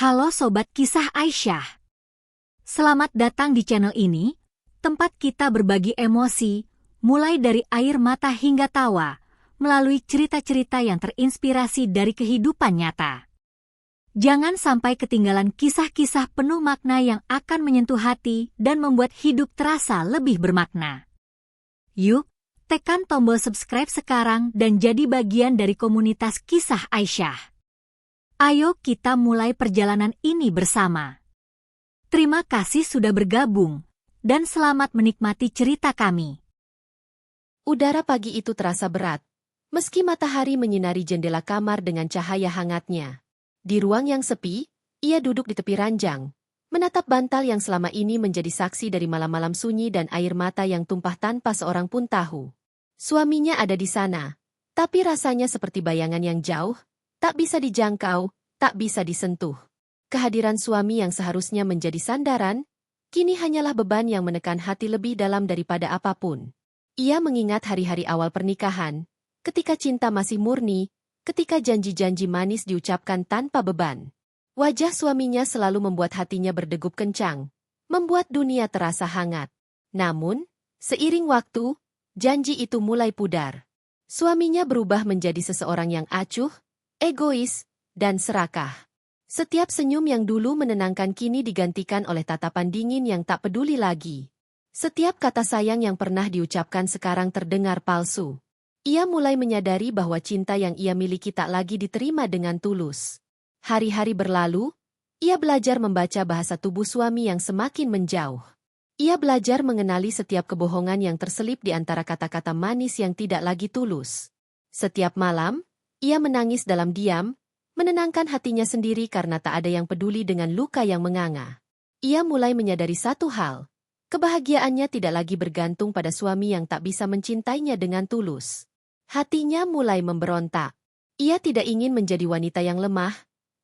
Halo Sobat Kisah Aisyah. Selamat datang di channel ini, tempat kita berbagi emosi, mulai dari air mata hingga tawa, melalui cerita-cerita yang terinspirasi dari kehidupan nyata. Jangan sampai ketinggalan kisah-kisah penuh makna yang akan menyentuh hati dan membuat hidup terasa lebih bermakna. Yuk, tekan tombol subscribe sekarang dan jadi bagian dari komunitas Kisah Aisyah. Ayo kita mulai perjalanan ini bersama. Terima kasih sudah bergabung, dan selamat menikmati cerita kami. Udara pagi itu terasa berat, meski matahari menyinari jendela kamar dengan cahaya hangatnya. Di ruang yang sepi, ia duduk di tepi ranjang, menatap bantal yang selama ini menjadi saksi dari malam-malam sunyi dan air mata yang tumpah tanpa seorang pun tahu. Suaminya ada di sana, tapi rasanya seperti bayangan yang jauh, tak bisa dijangkau, tak bisa disentuh. Kehadiran suami yang seharusnya menjadi sandaran, kini hanyalah beban yang menekan hati lebih dalam daripada apapun. Ia mengingat hari-hari awal pernikahan, ketika cinta masih murni, ketika janji-janji manis diucapkan tanpa beban. Wajah suaminya selalu membuat hatinya berdegup kencang, membuat dunia terasa hangat. Namun, seiring waktu, janji itu mulai pudar. Suaminya berubah menjadi seseorang yang acuh, egois, dan serakah. Setiap senyum yang dulu menenangkan kini digantikan oleh tatapan dingin yang tak peduli lagi. Setiap kata sayang yang pernah diucapkan sekarang terdengar palsu. Ia mulai menyadari bahwa cinta yang ia miliki tak lagi diterima dengan tulus. Hari-hari berlalu, ia belajar membaca bahasa tubuh suami yang semakin menjauh. Ia belajar mengenali setiap kebohongan yang terselip di antara kata-kata manis yang tidak lagi tulus. Setiap malam, ia menangis dalam diam, menenangkan hatinya sendiri karena tak ada yang peduli dengan luka yang menganga. Ia mulai menyadari satu hal, kebahagiaannya tidak lagi bergantung pada suami yang tak bisa mencintainya dengan tulus. Hatinya mulai memberontak. Ia tidak ingin menjadi wanita yang lemah,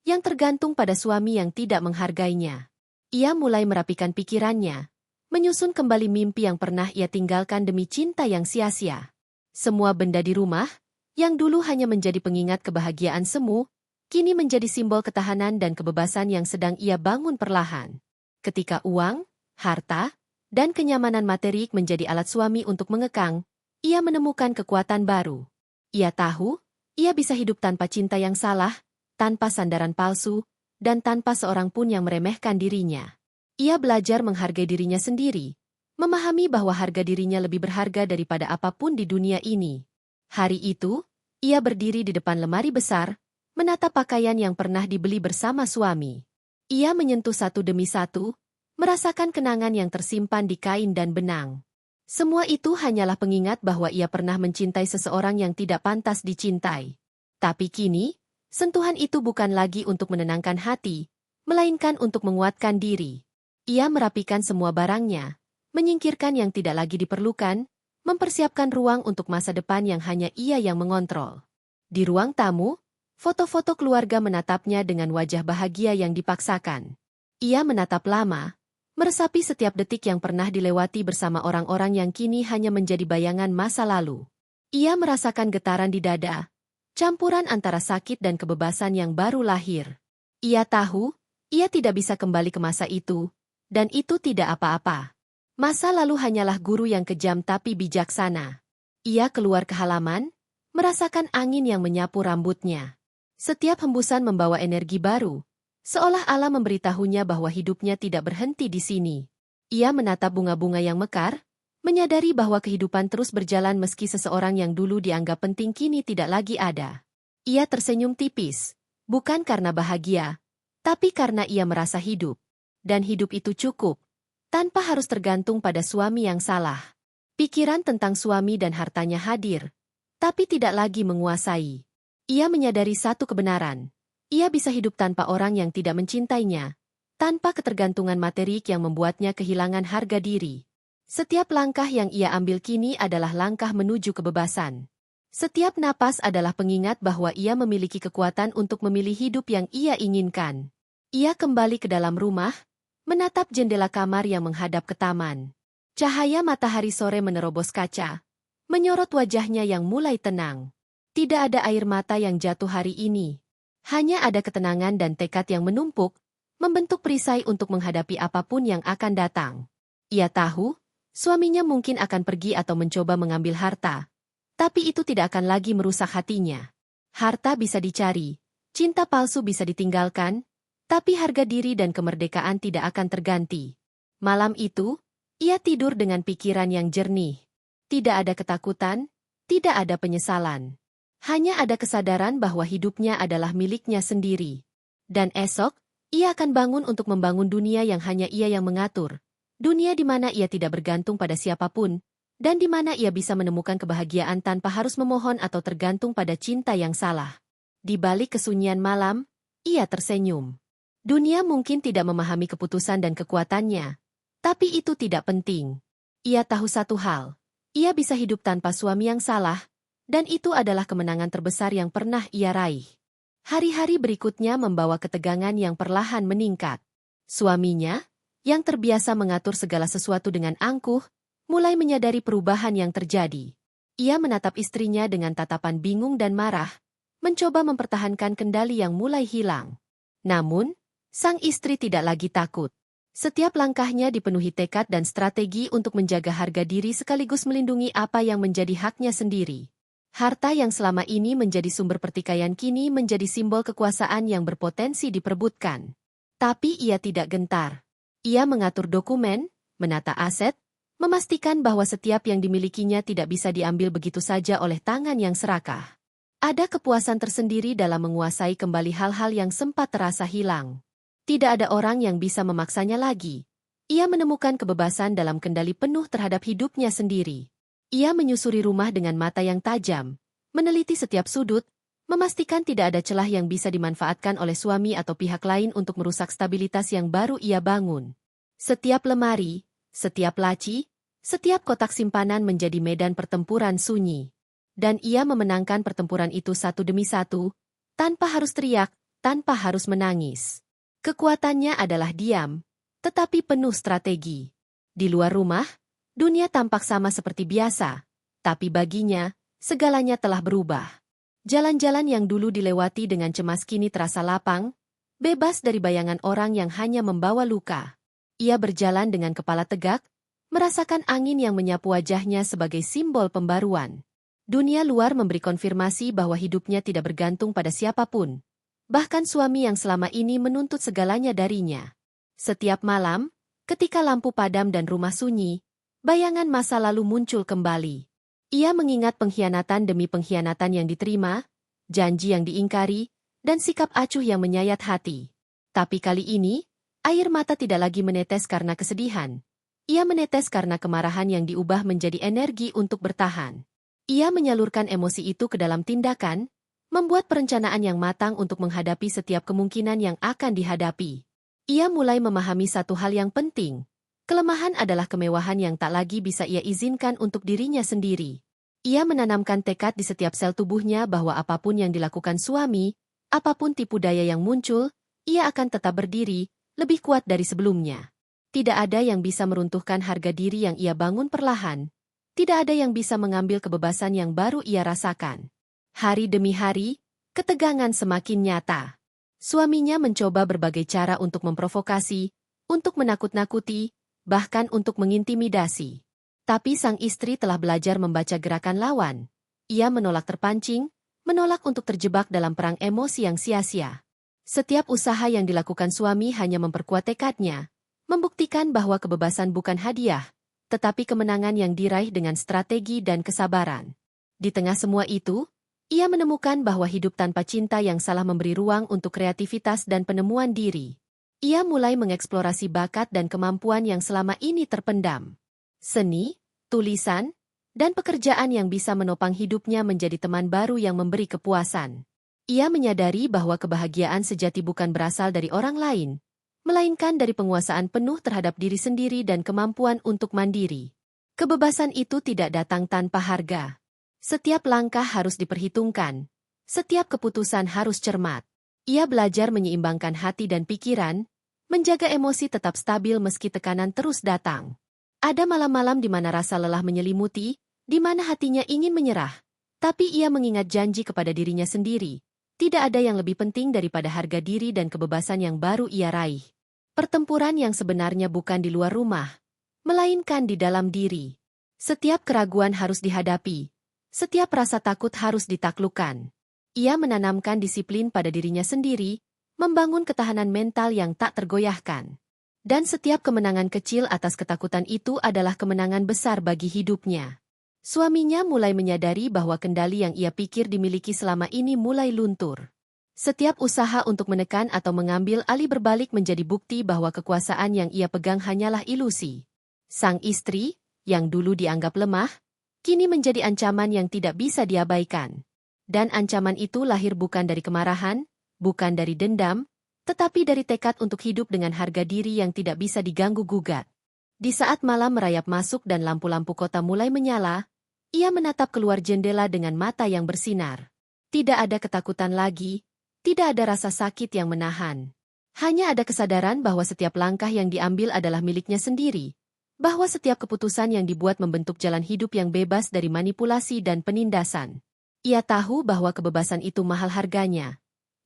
yang tergantung pada suami yang tidak menghargainya. Ia mulai merapikan pikirannya, menyusun kembali mimpi yang pernah ia tinggalkan demi cinta yang sia-sia. Semua benda di rumah, yang dulu hanya menjadi pengingat kebahagiaan semu, kini menjadi simbol ketahanan dan kebebasan yang sedang ia bangun perlahan. Ketika uang, harta, dan kenyamanan materik menjadi alat suami untuk mengekang, ia menemukan kekuatan baru. Ia tahu, ia bisa hidup tanpa cinta yang salah, tanpa sandaran palsu, dan tanpa seorang pun yang meremehkan dirinya. Ia belajar menghargai dirinya sendiri, memahami bahwa harga dirinya lebih berharga daripada apapun di dunia ini. Hari itu, ia berdiri di depan lemari besar, menatap pakaian yang pernah dibeli bersama suami. Ia menyentuh satu demi satu, merasakan kenangan yang tersimpan di kain dan benang. Semua itu hanyalah pengingat bahwa ia pernah mencintai seseorang yang tidak pantas dicintai. Tapi kini, sentuhan itu bukan lagi untuk menenangkan hati, melainkan untuk menguatkan diri. Ia merapikan semua barangnya, menyingkirkan yang tidak lagi diperlukan, mempersiapkan ruang untuk masa depan yang hanya ia yang mengontrol. Di ruang tamu, foto-foto keluarga menatapnya dengan wajah bahagia yang dipaksakan. Ia menatap lama, meresapi setiap detik yang pernah dilewati bersama orang-orang yang kini hanya menjadi bayangan masa lalu. Ia merasakan getaran di dada, campuran antara sakit dan kebebasan yang baru lahir. Ia tahu, ia tidak bisa kembali ke masa itu, dan itu tidak apa-apa. Masa lalu hanyalah guru yang kejam tapi bijaksana. Ia keluar ke halaman, merasakan angin yang menyapu rambutnya. Setiap hembusan membawa energi baru, seolah alam memberitahunya bahwa hidupnya tidak berhenti di sini. Ia menatap bunga-bunga yang mekar, menyadari bahwa kehidupan terus berjalan meski seseorang yang dulu dianggap penting kini tidak lagi ada. Ia tersenyum tipis, bukan karena bahagia, tapi karena ia merasa hidup. Dan hidup itu cukup, tanpa harus tergantung pada suami yang salah. Pikiran tentang suami dan hartanya hadir, tapi tidak lagi menguasai. Ia menyadari satu kebenaran. Ia bisa hidup tanpa orang yang tidak mencintainya, tanpa ketergantungan materik yang membuatnya kehilangan harga diri. Setiap langkah yang ia ambil kini adalah langkah menuju kebebasan. Setiap napas adalah pengingat bahwa ia memiliki kekuatan untuk memilih hidup yang ia inginkan. Ia kembali ke dalam rumah, menatap jendela kamar yang menghadap ke taman. Cahaya matahari sore menerobos kaca, menyorot wajahnya yang mulai tenang. Tidak ada air mata yang jatuh hari ini. Hanya ada ketenangan dan tekad yang menumpuk, membentuk perisai untuk menghadapi apapun yang akan datang. Ia tahu, suaminya mungkin akan pergi atau mencoba mengambil harta, tapi itu tidak akan lagi merusak hatinya. Harta bisa dicari, cinta palsu bisa ditinggalkan, tapi harga diri dan kemerdekaan tidak akan terganti. Malam itu, ia tidur dengan pikiran yang jernih. Tidak ada ketakutan, tidak ada penyesalan. Hanya ada kesadaran bahwa hidupnya adalah miliknya sendiri. Dan esok, ia akan bangun untuk membangun dunia yang hanya ia yang mengatur. Dunia di mana ia tidak bergantung pada siapapun, dan di mana ia bisa menemukan kebahagiaan tanpa harus memohon atau tergantung pada cinta yang salah. Di balik kesunyian malam, ia tersenyum. Dunia mungkin tidak memahami keputusan dan kekuatannya, tapi itu tidak penting. Ia tahu satu hal, ia bisa hidup tanpa suami yang salah, dan itu adalah kemenangan terbesar yang pernah ia raih. Hari-hari berikutnya membawa ketegangan yang perlahan meningkat. Suaminya, yang terbiasa mengatur segala sesuatu dengan angkuh, mulai menyadari perubahan yang terjadi. Ia menatap istrinya dengan tatapan bingung dan marah, mencoba mempertahankan kendali yang mulai hilang. Namun, sang istri tidak lagi takut. Setiap langkahnya dipenuhi tekad dan strategi untuk menjaga harga diri sekaligus melindungi apa yang menjadi haknya sendiri. Harta yang selama ini menjadi sumber pertikaian kini menjadi simbol kekuasaan yang berpotensi diperebutkan. Tapi ia tidak gentar. Ia mengatur dokumen, menata aset, memastikan bahwa setiap yang dimilikinya tidak bisa diambil begitu saja oleh tangan yang serakah. Ada kepuasan tersendiri dalam menguasai kembali hal-hal yang sempat terasa hilang. Tidak ada orang yang bisa memaksanya lagi. Ia menemukan kebebasan dalam kendali penuh terhadap hidupnya sendiri. Ia menyusuri rumah dengan mata yang tajam, meneliti setiap sudut, memastikan tidak ada celah yang bisa dimanfaatkan oleh suami atau pihak lain untuk merusak stabilitas yang baru ia bangun. Setiap lemari, setiap laci, setiap kotak simpanan menjadi medan pertempuran sunyi. Dan ia memenangkan pertempuran itu satu demi satu, tanpa harus teriak, tanpa harus menangis. Kekuatannya adalah diam, tetapi penuh strategi. Di luar rumah, dunia tampak sama seperti biasa, tapi baginya, segalanya telah berubah. Jalan-jalan yang dulu dilewati dengan cemas kini terasa lapang, bebas dari bayangan orang yang hanya membawa luka. Ia berjalan dengan kepala tegak, merasakan angin yang menyapu wajahnya sebagai simbol pembaruan. Dunia luar memberi konfirmasi bahwa hidupnya tidak bergantung pada siapapun. Bahkan suami yang selama ini menuntut segalanya darinya. Setiap malam, ketika lampu padam dan rumah sunyi, bayangan masa lalu muncul kembali. Ia mengingat pengkhianatan demi pengkhianatan yang diterima, janji yang diingkari, dan sikap acuh yang menyayat hati. Tapi kali ini, air mata tidak lagi menetes karena kesedihan. Ia menetes karena kemarahan yang diubah menjadi energi untuk bertahan. Ia menyalurkan emosi itu ke dalam tindakan, membuat perencanaan yang matang untuk menghadapi setiap kemungkinan yang akan dihadapi. Ia mulai memahami satu hal yang penting. Kelemahan adalah kemewahan yang tak lagi bisa ia izinkan untuk dirinya sendiri. Ia menanamkan tekad di setiap sel tubuhnya bahwa apapun yang dilakukan suami, apapun tipu daya yang muncul, ia akan tetap berdiri, lebih kuat dari sebelumnya. Tidak ada yang bisa meruntuhkan harga diri yang ia bangun perlahan. Tidak ada yang bisa mengambil kebebasan yang baru ia rasakan. Hari demi hari, ketegangan semakin nyata. Suaminya mencoba berbagai cara untuk memprovokasi, untuk menakut-nakuti, bahkan untuk mengintimidasi. Tapi sang istri telah belajar membaca gerakan lawan. Ia menolak terpancing, menolak untuk terjebak dalam perang emosi yang sia-sia. Setiap usaha yang dilakukan suami hanya memperkuat tekadnya, membuktikan bahwa kebebasan bukan hadiah, tetapi kemenangan yang diraih dengan strategi dan kesabaran. Di tengah semua itu, ia menemukan bahwa hidup tanpa cinta yang salah memberi ruang untuk kreativitas dan penemuan diri. Ia mulai mengeksplorasi bakat dan kemampuan yang selama ini terpendam. Seni, tulisan, dan pekerjaan yang bisa menopang hidupnya menjadi teman baru yang memberi kepuasan. Ia menyadari bahwa kebahagiaan sejati bukan berasal dari orang lain, melainkan dari penguasaan penuh terhadap diri sendiri dan kemampuan untuk mandiri. Kebebasan itu tidak datang tanpa harga. Setiap langkah harus diperhitungkan. Setiap keputusan harus cermat. Ia belajar menyeimbangkan hati dan pikiran, menjaga emosi tetap stabil meski tekanan terus datang. Ada malam-malam di mana rasa lelah menyelimuti, di mana hatinya ingin menyerah. Tapi ia mengingat janji kepada dirinya sendiri, Tidak ada yang lebih penting daripada harga diri dan kebebasan yang baru ia raih. Pertempuran yang sebenarnya bukan di luar rumah, melainkan di dalam diri. Setiap keraguan harus dihadapi. Setiap rasa takut harus ditaklukkan. Ia menanamkan disiplin pada dirinya sendiri, membangun ketahanan mental yang tak tergoyahkan. Dan setiap kemenangan kecil atas ketakutan itu adalah kemenangan besar bagi hidupnya. Suaminya mulai menyadari bahwa kendali yang ia pikir dimiliki selama ini mulai luntur. Setiap usaha untuk menekan atau mengambil alih berbalik menjadi bukti bahwa kekuasaan yang ia pegang hanyalah ilusi. Sang istri, yang dulu dianggap lemah, kini menjadi ancaman yang tidak bisa diabaikan. Dan ancaman itu lahir bukan dari kemarahan, bukan dari dendam, tetapi dari tekad untuk hidup dengan harga diri yang tidak bisa diganggu-gugat. Di saat malam merayap masuk dan lampu-lampu kota mulai menyala, ia menatap keluar jendela dengan mata yang bersinar. Tidak ada ketakutan lagi, tidak ada rasa sakit yang menahan. Hanya ada kesadaran bahwa setiap langkah yang diambil adalah miliknya sendiri, bahwa setiap keputusan yang dibuat membentuk jalan hidup yang bebas dari manipulasi dan penindasan. Ia tahu bahwa kebebasan itu mahal harganya,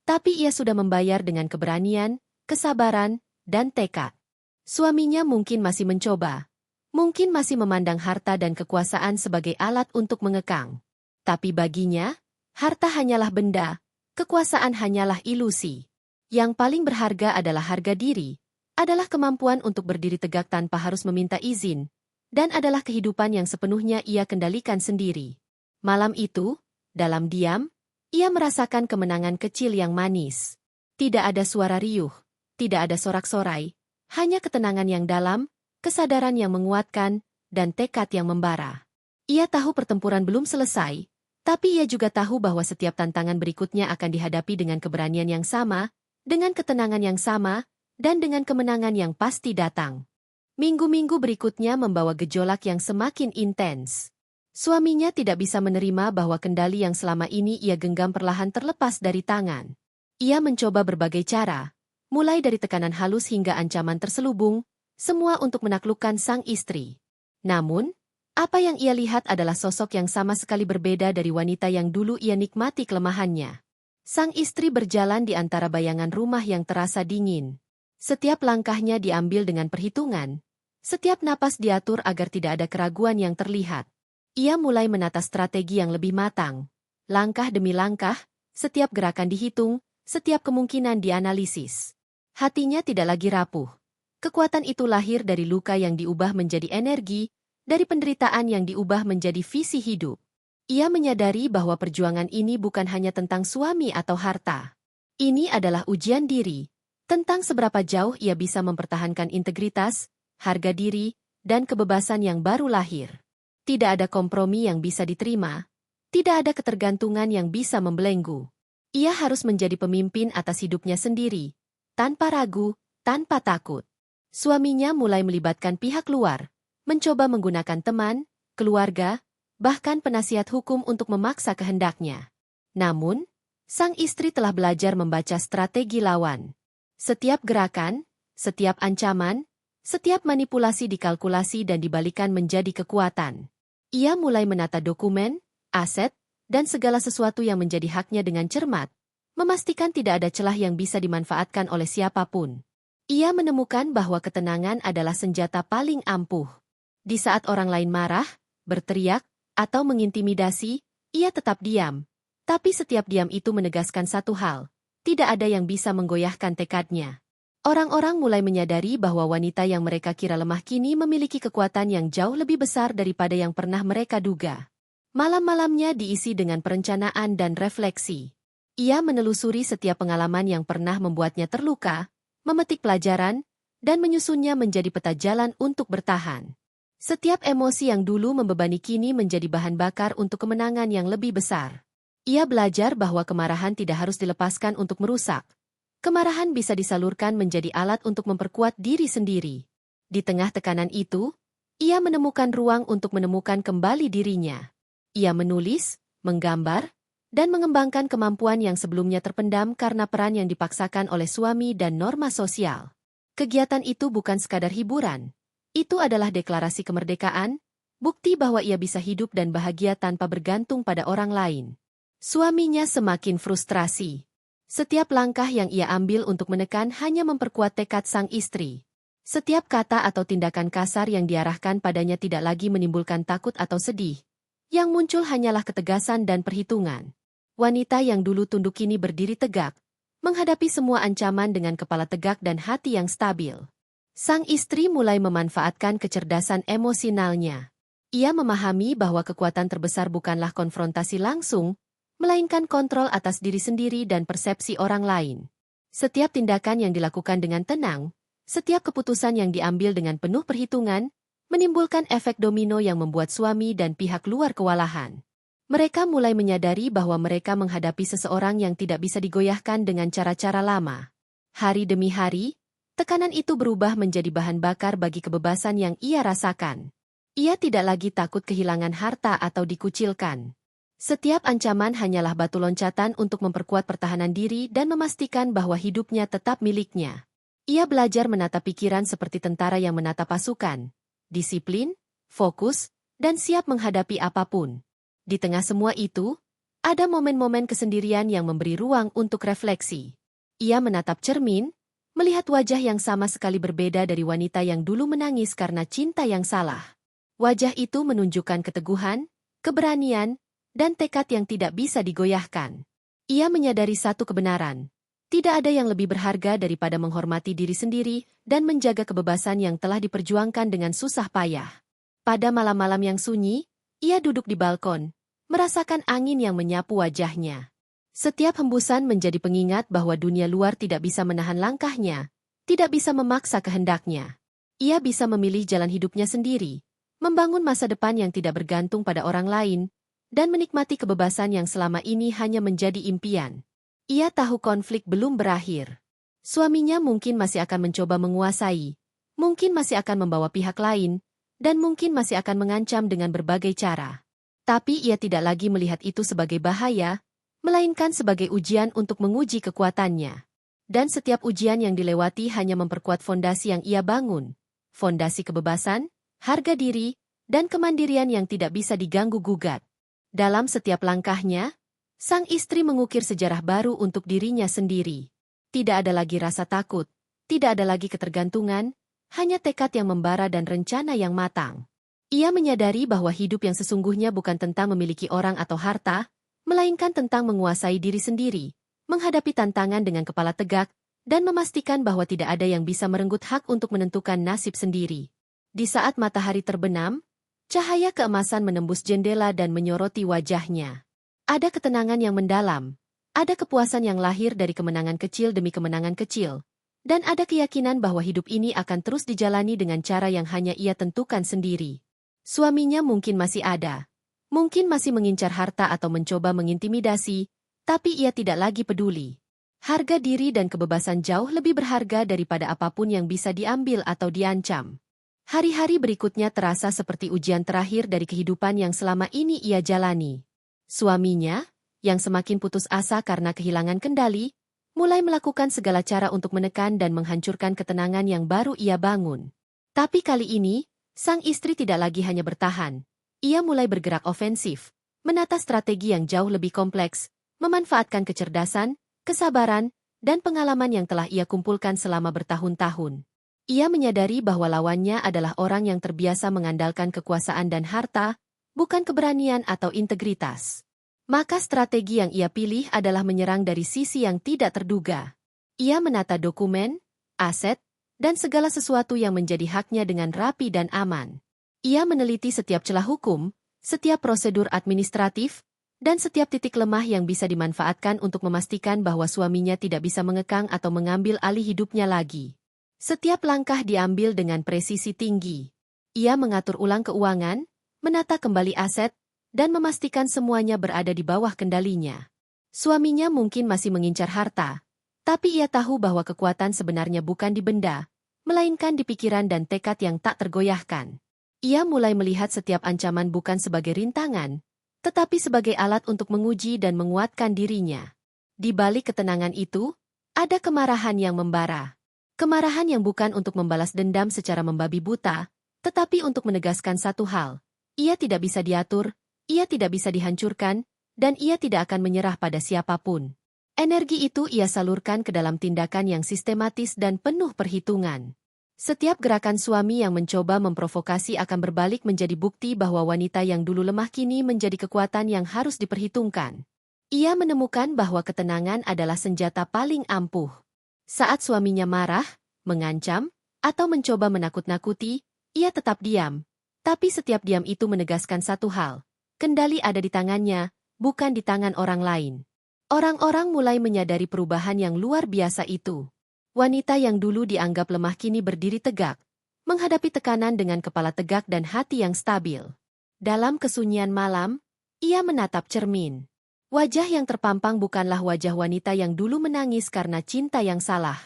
tapi ia sudah membayar dengan keberanian, kesabaran, dan tekad. Suaminya mungkin masih mencoba. Mungkin masih memandang harta dan kekuasaan sebagai alat untuk mengekang. Tapi baginya, harta hanyalah benda, kekuasaan hanyalah ilusi. Yang paling berharga adalah harga diri, adalah kemampuan untuk berdiri tegak tanpa harus meminta izin, dan adalah kehidupan yang sepenuhnya ia kendalikan sendiri. Malam itu, dalam diam, ia merasakan kemenangan kecil yang manis. Tidak ada suara riuh, tidak ada sorak-sorai, hanya ketenangan yang dalam, kesadaran yang menguatkan, dan tekad yang membara. Ia tahu pertempuran belum selesai, tapi ia juga tahu bahwa setiap tantangan berikutnya akan dihadapi dengan keberanian yang sama, dengan ketenangan yang sama, dan dengan kemenangan yang pasti datang. Minggu-minggu berikutnya membawa gejolak yang semakin intens. Suaminya tidak bisa menerima bahwa kendali yang selama ini ia genggam perlahan terlepas dari tangan. Ia mencoba berbagai cara, mulai dari tekanan halus hingga ancaman terselubung, semua untuk menaklukkan sang istri. Namun, apa yang ia lihat adalah sosok yang sama sekali berbeda dari wanita yang dulu ia nikmati kelemahannya. Sang istri berjalan di antara bayangan rumah yang terasa dingin. Setiap langkahnya diambil dengan perhitungan. Setiap napas diatur agar tidak ada keraguan yang terlihat. Ia mulai menata strategi yang lebih matang. Langkah demi langkah, setiap gerakan dihitung, setiap kemungkinan dianalisis. Hatinya tidak lagi rapuh. Kekuatan itu lahir dari luka yang diubah menjadi energi, dari penderitaan yang diubah menjadi visi hidup. Ia menyadari bahwa perjuangan ini bukan hanya tentang suami atau harta. Ini adalah ujian diri, tentang seberapa jauh ia bisa mempertahankan integritas, harga diri, dan kebebasan yang baru lahir. Tidak ada kompromi yang bisa diterima, tidak ada ketergantungan yang bisa membelenggu. Ia harus menjadi pemimpin atas hidupnya sendiri, tanpa ragu, tanpa takut. Suaminya mulai melibatkan pihak luar, mencoba menggunakan teman, keluarga, bahkan penasihat hukum untuk memaksa kehendaknya. Namun, sang istri telah belajar membaca strategi lawan. Setiap gerakan, setiap ancaman, setiap manipulasi dikalkulasi dan dibalikan menjadi kekuatan. Ia mulai menata dokumen, aset, dan segala sesuatu yang menjadi haknya dengan cermat, memastikan tidak ada celah yang bisa dimanfaatkan oleh siapapun. Ia menemukan bahwa ketenangan adalah senjata paling ampuh. Di saat orang lain marah, berteriak, atau mengintimidasi, ia tetap diam. Tapi setiap diam itu menegaskan satu hal, tidak ada yang bisa menggoyahkan tekadnya. Orang-orang mulai menyadari bahwa wanita yang mereka kira lemah kini memiliki kekuatan yang jauh lebih besar daripada yang pernah mereka duga. Malam-malamnya diisi dengan perencanaan dan refleksi. Ia menelusuri setiap pengalaman yang pernah membuatnya terluka, memetik pelajaran, dan menyusunnya menjadi peta jalan untuk bertahan. Setiap emosi yang dulu membebani kini menjadi bahan bakar untuk kemenangan yang lebih besar. Ia belajar bahwa kemarahan tidak harus dilepaskan untuk merusak. Kemarahan bisa disalurkan menjadi alat untuk memperkuat diri sendiri. Di tengah tekanan itu, ia menemukan ruang untuk menemukan kembali dirinya. Ia menulis, menggambar, dan mengembangkan kemampuan yang sebelumnya terpendam karena peran yang dipaksakan oleh suami dan norma sosial. Kegiatan itu bukan sekadar hiburan. Itu adalah deklarasi kemerdekaan, bukti bahwa ia bisa hidup dan bahagia tanpa bergantung pada orang lain. Suaminya semakin frustrasi. Setiap langkah yang ia ambil untuk menekan hanya memperkuat tekad sang istri. Setiap kata atau tindakan kasar yang diarahkan padanya tidak lagi menimbulkan takut atau sedih. Yang muncul hanyalah ketegasan dan perhitungan. Wanita yang dulu tunduk kini berdiri tegak, menghadapi semua ancaman dengan kepala tegak dan hati yang stabil. Sang istri mulai memanfaatkan kecerdasan emosionalnya. Ia memahami bahwa kekuatan terbesar bukanlah konfrontasi langsung, melainkan kontrol atas diri sendiri dan persepsi orang lain. Setiap tindakan yang dilakukan dengan tenang, setiap keputusan yang diambil dengan penuh perhitungan, menimbulkan efek domino yang membuat suami dan pihak luar kewalahan. Mereka mulai menyadari bahwa mereka menghadapi seseorang yang tidak bisa digoyahkan dengan cara-cara lama. Hari demi hari, tekanan itu berubah menjadi bahan bakar bagi kebebasan yang ia rasakan. Ia tidak lagi takut kehilangan harta atau dikucilkan. Setiap ancaman hanyalah batu loncatan untuk memperkuat pertahanan diri dan memastikan bahwa hidupnya tetap miliknya. Ia belajar menata pikiran seperti tentara yang menata pasukan. Disiplin, fokus, dan siap menghadapi apapun. Di tengah semua itu, ada momen-momen kesendirian yang memberi ruang untuk refleksi. Ia menatap cermin, melihat wajah yang sama sekali berbeda dari wanita yang dulu menangis karena cinta yang salah. Wajah itu menunjukkan keteguhan, keberanian, dan tekad yang tidak bisa digoyahkan. Ia menyadari satu kebenaran. Tidak ada yang lebih berharga daripada menghormati diri sendiri dan menjaga kebebasan yang telah diperjuangkan dengan susah payah. Pada malam-malam yang sunyi, ia duduk di balkon, merasakan angin yang menyapu wajahnya. Setiap hembusan menjadi pengingat bahwa dunia luar tidak bisa menahan langkahnya, tidak bisa memaksa kehendaknya. Ia bisa memilih jalan hidupnya sendiri, membangun masa depan yang tidak bergantung pada orang lain, dan menikmati kebebasan yang selama ini hanya menjadi impian. Ia tahu konflik belum berakhir. Suaminya mungkin masih akan mencoba menguasai, mungkin masih akan membawa pihak lain, dan mungkin masih akan mengancam dengan berbagai cara. Tapi ia tidak lagi melihat itu sebagai bahaya, melainkan sebagai ujian untuk menguji kekuatannya. Dan setiap ujian yang dilewati hanya memperkuat fondasi yang ia bangun. Fondasi kebebasan, harga diri, dan kemandirian yang tidak bisa diganggu-gugat. Dalam setiap langkahnya, sang istri mengukir sejarah baru untuk dirinya sendiri. Tidak ada lagi rasa takut, tidak ada lagi ketergantungan, hanya tekad yang membara dan rencana yang matang. Ia menyadari bahwa hidup yang sesungguhnya bukan tentang memiliki orang atau harta, melainkan tentang menguasai diri sendiri, menghadapi tantangan dengan kepala tegak, dan memastikan bahwa tidak ada yang bisa merenggut hak untuk menentukan nasib sendiri. Di saat matahari terbenam, cahaya keemasan menembus jendela dan menyoroti wajahnya. Ada ketenangan yang mendalam, ada kepuasan yang lahir dari kemenangan kecil demi kemenangan kecil, dan ada keyakinan bahwa hidup ini akan terus dijalani dengan cara yang hanya ia tentukan sendiri. Suaminya mungkin masih ada, mungkin masih mengincar harta atau mencoba mengintimidasi, tapi ia tidak lagi peduli. Harga diri dan kebebasan jauh lebih berharga daripada apapun yang bisa diambil atau diancam. Hari-hari berikutnya terasa seperti ujian terakhir dari kehidupan yang selama ini ia jalani. Suaminya, yang semakin putus asa karena kehilangan kendali, mulai melakukan segala cara untuk menekan dan menghancurkan ketenangan yang baru ia bangun. Tapi kali ini, sang istri tidak lagi hanya bertahan. Ia mulai bergerak ofensif, menata strategi yang jauh lebih kompleks, memanfaatkan kecerdasan, kesabaran, dan pengalaman yang telah ia kumpulkan selama bertahun-tahun. Ia menyadari bahwa lawannya adalah orang yang terbiasa mengandalkan kekuasaan dan harta, bukan keberanian atau integritas. Maka strategi yang ia pilih adalah menyerang dari sisi yang tidak terduga. Ia menata dokumen, aset, dan segala sesuatu yang menjadi haknya dengan rapi dan aman. Ia meneliti setiap celah hukum, setiap prosedur administratif, dan setiap titik lemah yang bisa dimanfaatkan untuk memastikan bahwa suaminya tidak bisa mengekang atau mengambil alih hidupnya lagi. Setiap langkah diambil dengan presisi tinggi. Ia mengatur ulang keuangan, menata kembali aset, dan memastikan semuanya berada di bawah kendalinya. Suaminya mungkin masih mengincar harta, tapi ia tahu bahwa kekuatan sebenarnya bukan di benda, melainkan di pikiran dan tekad yang tak tergoyahkan. Ia mulai melihat setiap ancaman bukan sebagai rintangan, tetapi sebagai alat untuk menguji dan menguatkan dirinya. Di balik ketenangan itu, ada kemarahan yang membara. Kemarahan yang bukan untuk membalas dendam secara membabi buta, tetapi untuk menegaskan satu hal. Ia tidak bisa diatur, ia tidak bisa dihancurkan, dan ia tidak akan menyerah pada siapapun. Energi itu ia salurkan ke dalam tindakan yang sistematis dan penuh perhitungan. Setiap gerakan suami yang mencoba memprovokasi akan berbalik menjadi bukti bahwa wanita yang dulu lemah kini menjadi kekuatan yang harus diperhitungkan. Ia menemukan bahwa ketenangan adalah senjata paling ampuh. Saat suaminya marah, mengancam, atau mencoba menakut-nakuti, ia tetap diam. Tapi setiap diam itu menegaskan satu hal. Kendali ada di tangannya, bukan di tangan orang lain. Orang-orang mulai menyadari perubahan yang luar biasa itu. Wanita yang dulu dianggap lemah kini berdiri tegak, menghadapi tekanan dengan kepala tegak dan hati yang stabil. Dalam kesunyian malam, ia menatap cermin. Wajah yang terpampang bukanlah wajah wanita yang dulu menangis karena cinta yang salah.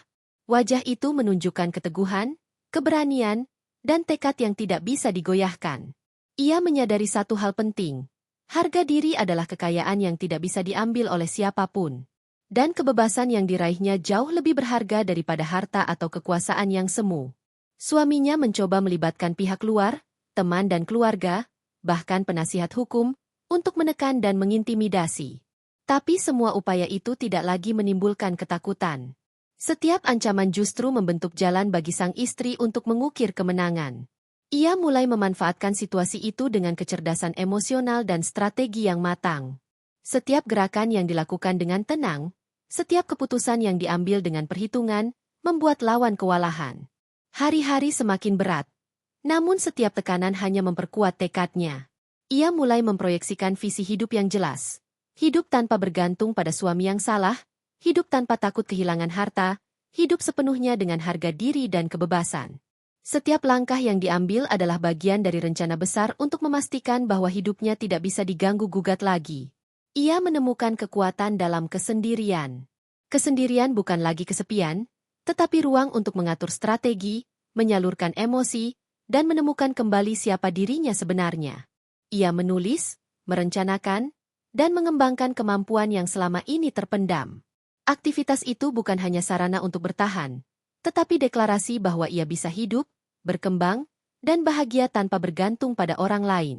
Wajah itu menunjukkan keteguhan, keberanian, dan tekad yang tidak bisa digoyahkan. Ia menyadari satu hal penting. Harga diri adalah kekayaan yang tidak bisa diambil oleh siapapun. Dan kebebasan yang diraihnya jauh lebih berharga daripada harta atau kekuasaan yang semu. Suaminya mencoba melibatkan pihak luar, teman dan keluarga, bahkan penasihat hukum, untuk menekan dan mengintimidasi. Tapi semua upaya itu tidak lagi menimbulkan ketakutan. Setiap ancaman justru membentuk jalan bagi sang istri untuk mengukir kemenangan. Ia mulai memanfaatkan situasi itu dengan kecerdasan emosional dan strategi yang matang. Setiap gerakan yang dilakukan dengan tenang, setiap keputusan yang diambil dengan perhitungan, membuat lawan kewalahan. Hari-hari semakin berat, namun setiap tekanan hanya memperkuat tekadnya. Ia mulai memproyeksikan visi hidup yang jelas. Hidup tanpa bergantung pada suami yang salah, hidup tanpa takut kehilangan harta, hidup sepenuhnya dengan harga diri dan kebebasan. Setiap langkah yang diambil adalah bagian dari rencana besar untuk memastikan bahwa hidupnya tidak bisa diganggu-gugat lagi. Ia menemukan kekuatan dalam kesendirian. Kesendirian bukan lagi kesepian, tetapi ruang untuk mengatur strategi, menyalurkan emosi, dan menemukan kembali siapa dirinya sebenarnya. Ia menulis, merencanakan, dan mengembangkan kemampuan yang selama ini terpendam. Aktivitas itu bukan hanya sarana untuk bertahan, tetapi deklarasi bahwa ia bisa hidup, berkembang, dan bahagia tanpa bergantung pada orang lain.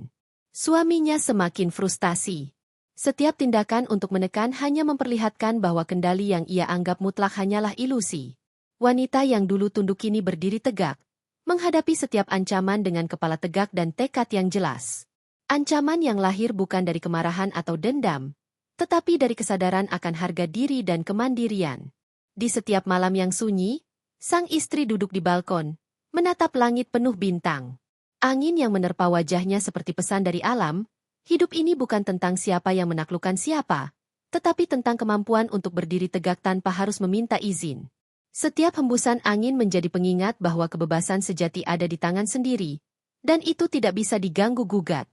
Suaminya semakin frustasi. Setiap tindakan untuk menekan hanya memperlihatkan bahwa kendali yang ia anggap mutlak hanyalah ilusi. Wanita yang dulu tunduk kini berdiri tegak, menghadapi setiap ancaman dengan kepala tegak dan tekad yang jelas. Ancaman yang lahir bukan dari kemarahan atau dendam, tetapi dari kesadaran akan harga diri dan kemandirian. Di setiap malam yang sunyi, sang istri duduk di balkon, menatap langit penuh bintang. Angin yang menerpa wajahnya seperti pesan dari alam. Hidup ini bukan tentang siapa yang menaklukkan siapa, tetapi tentang kemampuan untuk berdiri tegak tanpa harus meminta izin. Setiap hembusan angin menjadi pengingat bahwa kebebasan sejati ada di tangan sendiri, dan itu tidak bisa diganggu-gugat.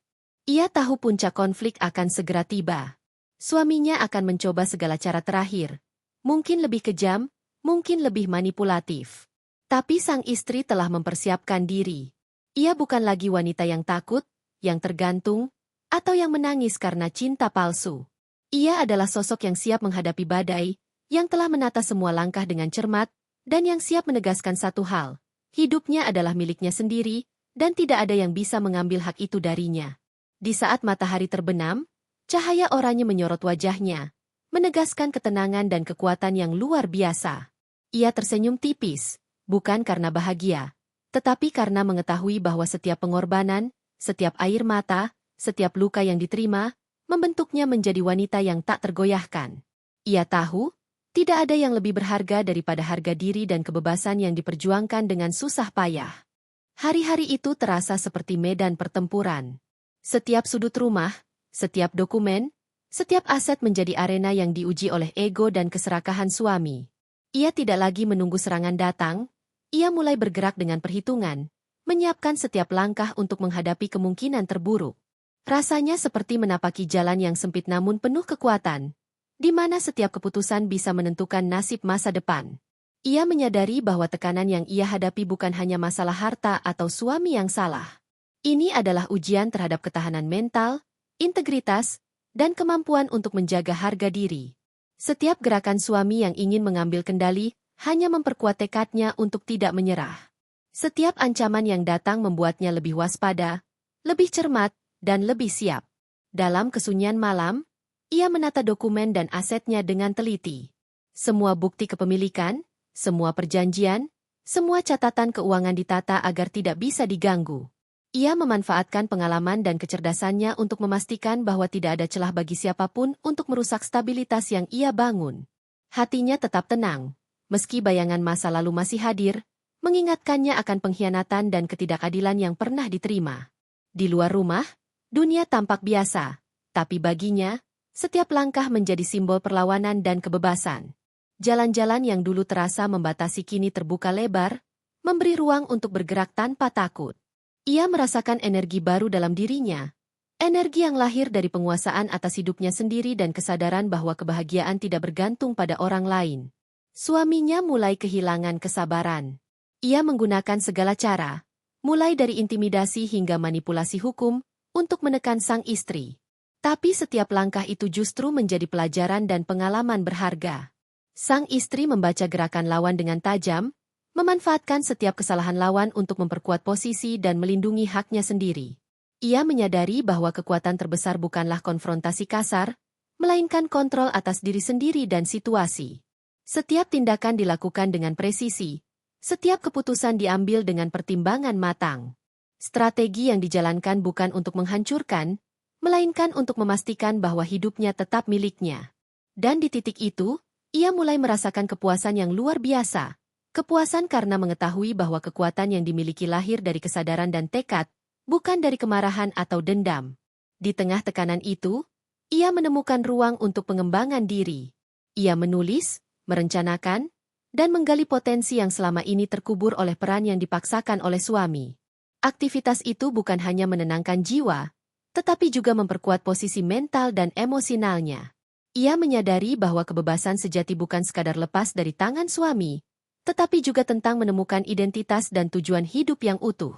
Ia tahu puncak konflik akan segera tiba. Suaminya akan mencoba segala cara terakhir, mungkin lebih kejam, mungkin lebih manipulatif. Tapi sang istri telah mempersiapkan diri. Ia bukan lagi wanita yang takut, yang tergantung, atau yang menangis karena cinta palsu. Ia adalah sosok yang siap menghadapi badai, yang telah menata semua langkah dengan cermat, dan yang siap menegaskan satu hal. Hidupnya adalah miliknya sendiri, dan tidak ada yang bisa mengambil hak itu darinya. Di saat matahari terbenam, cahaya oranye menyorot wajahnya, menegaskan ketenangan dan kekuatan yang luar biasa. Ia tersenyum tipis, bukan karena bahagia, tetapi karena mengetahui bahwa setiap pengorbanan, setiap air mata, setiap luka yang diterima, membentuknya menjadi wanita yang tak tergoyahkan. Ia tahu, tidak ada yang lebih berharga daripada harga diri dan kebebasan yang diperjuangkan dengan susah payah. Hari-hari itu terasa seperti medan pertempuran. Setiap sudut rumah, setiap dokumen, setiap aset menjadi arena yang diuji oleh ego dan keserakahan suami. Ia tidak lagi menunggu serangan datang, ia mulai bergerak dengan perhitungan, menyiapkan setiap langkah untuk menghadapi kemungkinan terburuk. Rasanya seperti menapaki jalan yang sempit namun penuh kekuatan, di mana setiap keputusan bisa menentukan nasib masa depan. Ia menyadari bahwa tekanan yang ia hadapi bukan hanya masalah harta atau suami yang salah. Ini adalah ujian terhadap ketahanan mental, integritas, dan kemampuan untuk menjaga harga diri. Setiap gerakan suami yang ingin mengambil kendali hanya memperkuat tekadnya untuk tidak menyerah. Setiap ancaman yang datang membuatnya lebih waspada, lebih cermat, dan lebih siap. Dalam kesunyian malam, Ia menata dokumen dan asetnya dengan teliti. Semua bukti kepemilikan, semua perjanjian, semua catatan keuangan ditata agar tidak bisa diganggu. Ia memanfaatkan pengalaman dan kecerdasannya untuk memastikan bahwa tidak ada celah bagi siapapun untuk merusak stabilitas yang ia bangun. Hatinya tetap tenang, meski bayangan masa lalu masih hadir, mengingatkannya akan pengkhianatan dan ketidakadilan yang pernah diterima. Di luar rumah, dunia tampak biasa, tapi baginya, setiap langkah menjadi simbol perlawanan dan kebebasan. Jalan-jalan yang dulu terasa membatasi kini terbuka lebar, memberi ruang untuk bergerak tanpa takut. Ia merasakan energi baru dalam dirinya, energi yang lahir dari penguasaan atas hidupnya sendiri dan kesadaran bahwa kebahagiaan tidak bergantung pada orang lain. Suaminya mulai kehilangan kesabaran. Ia menggunakan segala cara, mulai dari intimidasi hingga manipulasi hukum, untuk menekan sang istri. Tapi setiap langkah itu justru menjadi pelajaran dan pengalaman berharga. Sang istri membaca gerakan lawan dengan tajam, memanfaatkan setiap kesalahan lawan untuk memperkuat posisi dan melindungi haknya sendiri. Ia menyadari bahwa kekuatan terbesar bukanlah konfrontasi kasar, melainkan kontrol atas diri sendiri dan situasi. Setiap tindakan dilakukan dengan presisi, setiap keputusan diambil dengan pertimbangan matang. Strategi yang dijalankan bukan untuk menghancurkan, melainkan untuk memastikan bahwa hidupnya tetap miliknya. Dan di titik itu, ia mulai merasakan kepuasan yang luar biasa. Kepuasan karena mengetahui bahwa kekuatan yang dimiliki lahir dari kesadaran dan tekad, bukan dari kemarahan atau dendam. Di tengah tekanan itu, ia menemukan ruang untuk pengembangan diri. Ia menulis, merencanakan, dan menggali potensi yang selama ini terkubur oleh peran yang dipaksakan oleh suami. Aktivitas itu bukan hanya menenangkan jiwa, tetapi juga memperkuat posisi mental dan emosionalnya. Ia menyadari bahwa kebebasan sejati bukan sekadar lepas dari tangan suami, tetapi juga tentang menemukan identitas dan tujuan hidup yang utuh.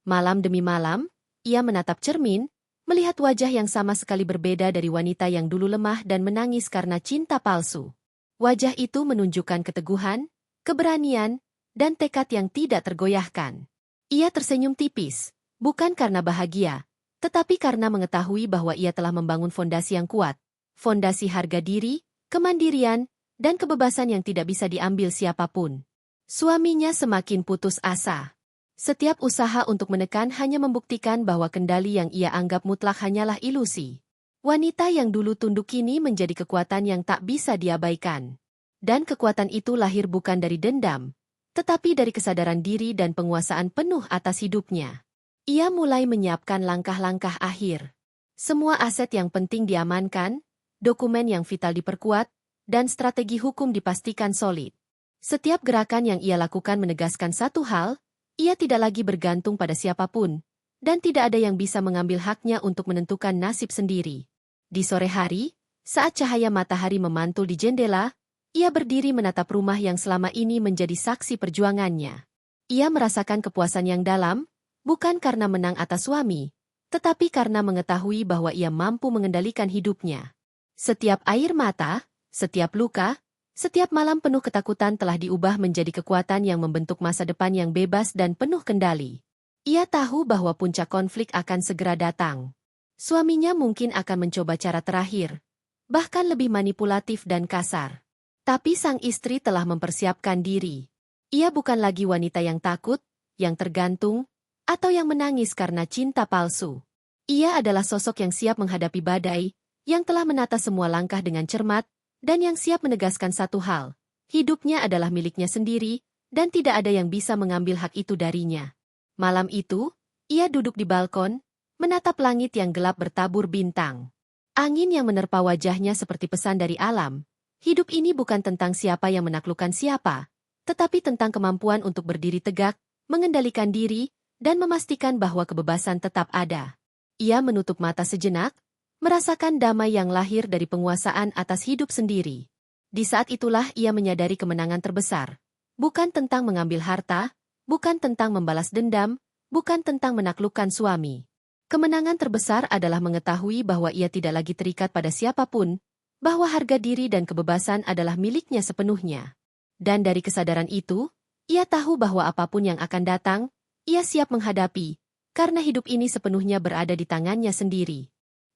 Malam demi malam, ia menatap cermin, melihat wajah yang sama sekali berbeda dari wanita yang dulu lemah dan menangis karena cinta palsu. Wajah itu menunjukkan keteguhan, keberanian, dan tekad yang tidak tergoyahkan. Ia tersenyum tipis, bukan karena bahagia, tetapi karena mengetahui bahwa ia telah membangun fondasi yang kuat, fondasi harga diri, kemandirian, dan kebebasan yang tidak bisa diambil siapapun. Suaminya semakin putus asa. Setiap usaha untuk menekan hanya membuktikan bahwa kendali yang ia anggap mutlak hanyalah ilusi. Wanita yang dulu tunduk kini menjadi kekuatan yang tak bisa diabaikan. Dan kekuatan itu lahir bukan dari dendam, tetapi dari kesadaran diri dan penguasaan penuh atas hidupnya. Ia mulai menyiapkan langkah-langkah akhir. Semua aset yang penting diamankan, dokumen yang vital diperkuat, dan strategi hukum dipastikan solid. Setiap gerakan yang ia lakukan menegaskan satu hal, ia tidak lagi bergantung pada siapapun, dan tidak ada yang bisa mengambil haknya untuk menentukan nasib sendiri. Di sore hari, saat cahaya matahari memantul di jendela, ia berdiri menatap rumah yang selama ini menjadi saksi perjuangannya. Ia merasakan kepuasan yang dalam, bukan karena menang atas suami, tetapi karena mengetahui bahwa ia mampu mengendalikan hidupnya. Setiap air mata, setiap luka, setiap malam penuh ketakutan telah diubah menjadi kekuatan yang membentuk masa depan yang bebas dan penuh kendali. Ia tahu bahwa puncak konflik akan segera datang. Suaminya mungkin akan mencoba cara terakhir, bahkan lebih manipulatif dan kasar. Tapi sang istri telah mempersiapkan diri. Ia bukan lagi wanita yang takut, yang tergantung, atau yang menangis karena cinta palsu. Ia adalah sosok yang siap menghadapi badai, yang telah menata semua langkah dengan cermat, dan yang siap menegaskan satu hal, hidupnya adalah miliknya sendiri, dan tidak ada yang bisa mengambil hak itu darinya. Malam itu, ia duduk di balkon, menatap langit yang gelap bertabur bintang. Angin yang menerpa wajahnya seperti pesan dari alam. Hidup ini bukan tentang siapa yang menaklukkan siapa, tetapi tentang kemampuan untuk berdiri tegak, mengendalikan diri, dan memastikan bahwa kebebasan tetap ada. Ia menutup mata sejenak, merasakan damai yang lahir dari penguasaan atas hidup sendiri. Di saat itulah ia menyadari kemenangan terbesar. Bukan tentang mengambil harta, bukan tentang membalas dendam, bukan tentang menaklukkan suami. Kemenangan terbesar adalah mengetahui bahwa ia tidak lagi terikat pada siapapun, bahwa harga diri dan kebebasan adalah miliknya sepenuhnya. Dan dari kesadaran itu, ia tahu bahwa apapun yang akan datang, ia siap menghadapi, karena hidup ini sepenuhnya berada di tangannya sendiri.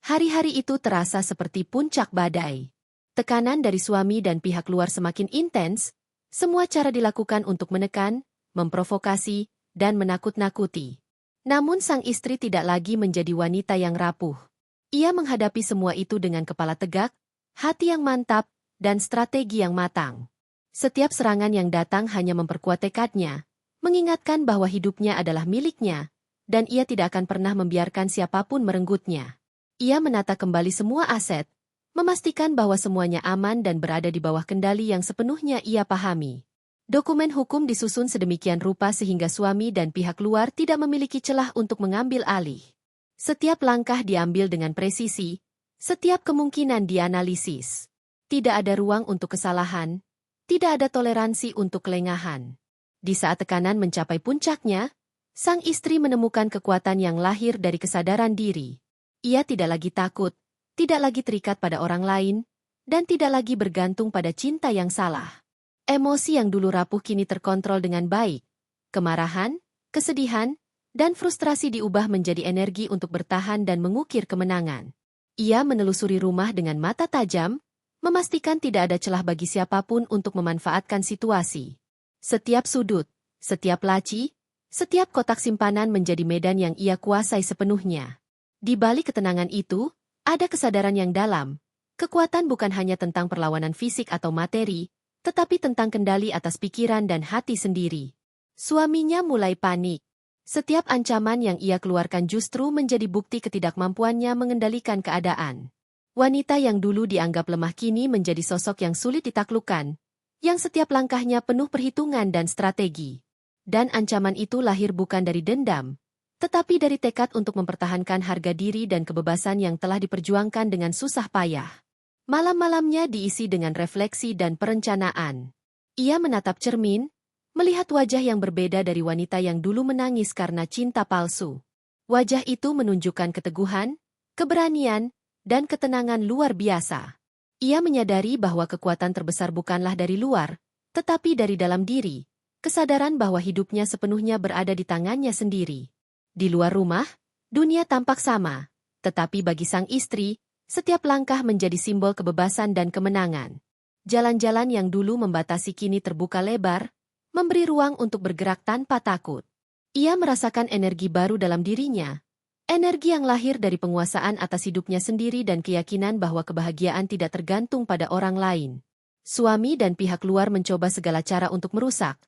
Hari-hari itu terasa seperti puncak badai. Tekanan dari suami dan pihak luar semakin intens, semua cara dilakukan untuk menekan, memprovokasi, dan menakut-nakuti. Namun sang istri tidak lagi menjadi wanita yang rapuh. Ia menghadapi semua itu dengan kepala tegak, hati yang mantap, dan strategi yang matang. Setiap serangan yang datang hanya memperkuat tekadnya, mengingatkan bahwa hidupnya adalah miliknya, dan ia tidak akan pernah membiarkan siapapun merenggutnya. Ia menata kembali semua aset, memastikan bahwa semuanya aman dan berada di bawah kendali yang sepenuhnya ia pahami. Dokumen hukum disusun sedemikian rupa sehingga suami dan pihak luar tidak memiliki celah untuk mengambil alih. Setiap langkah diambil dengan presisi, setiap kemungkinan dianalisis. Tidak ada ruang untuk kesalahan, tidak ada toleransi untuk kelengahan. Di saat tekanan mencapai puncaknya, sang istri menemukan kekuatan yang lahir dari kesadaran diri. Ia tidak lagi takut, tidak lagi terikat pada orang lain, dan tidak lagi bergantung pada cinta yang salah. Emosi yang dulu rapuh kini terkontrol dengan baik. Kemarahan, kesedihan, dan frustrasi diubah menjadi energi untuk bertahan dan mengukir kemenangan. Ia menelusuri rumah dengan mata tajam, memastikan tidak ada celah bagi siapapun untuk memanfaatkan situasi. Setiap sudut, setiap laci, setiap kotak simpanan menjadi medan yang ia kuasai sepenuhnya. Di balik ketenangan itu, ada kesadaran yang dalam. Kekuatan bukan hanya tentang perlawanan fisik atau materi, tetapi tentang kendali atas pikiran dan hati sendiri. Suaminya mulai panik. Setiap ancaman yang ia keluarkan justru menjadi bukti ketidakmampuannya mengendalikan keadaan. Wanita yang dulu dianggap lemah kini menjadi sosok yang sulit ditaklukkan, yang setiap langkahnya penuh perhitungan dan strategi. Dan ancaman itu lahir bukan dari dendam, tetapi dari tekad untuk mempertahankan harga diri dan kebebasan yang telah diperjuangkan dengan susah payah. Malam-malamnya diisi dengan refleksi dan perencanaan. Ia menatap cermin, melihat wajah yang berbeda dari wanita yang dulu menangis karena cinta palsu. Wajah itu menunjukkan keteguhan, keberanian, dan ketenangan luar biasa. Ia menyadari bahwa kekuatan terbesar bukanlah dari luar, tetapi dari dalam diri, kesadaran bahwa hidupnya sepenuhnya berada di tangannya sendiri. Di luar rumah, dunia tampak sama, tetapi bagi sang istri, setiap langkah menjadi simbol kebebasan dan kemenangan. Jalan-jalan yang dulu membatasi kini terbuka lebar, memberi ruang untuk bergerak tanpa takut. Ia merasakan energi baru dalam dirinya, energi yang lahir dari penguasaan atas hidupnya sendiri dan keyakinan bahwa kebahagiaan tidak tergantung pada orang lain. Suami dan pihak luar mencoba segala cara untuk merusak,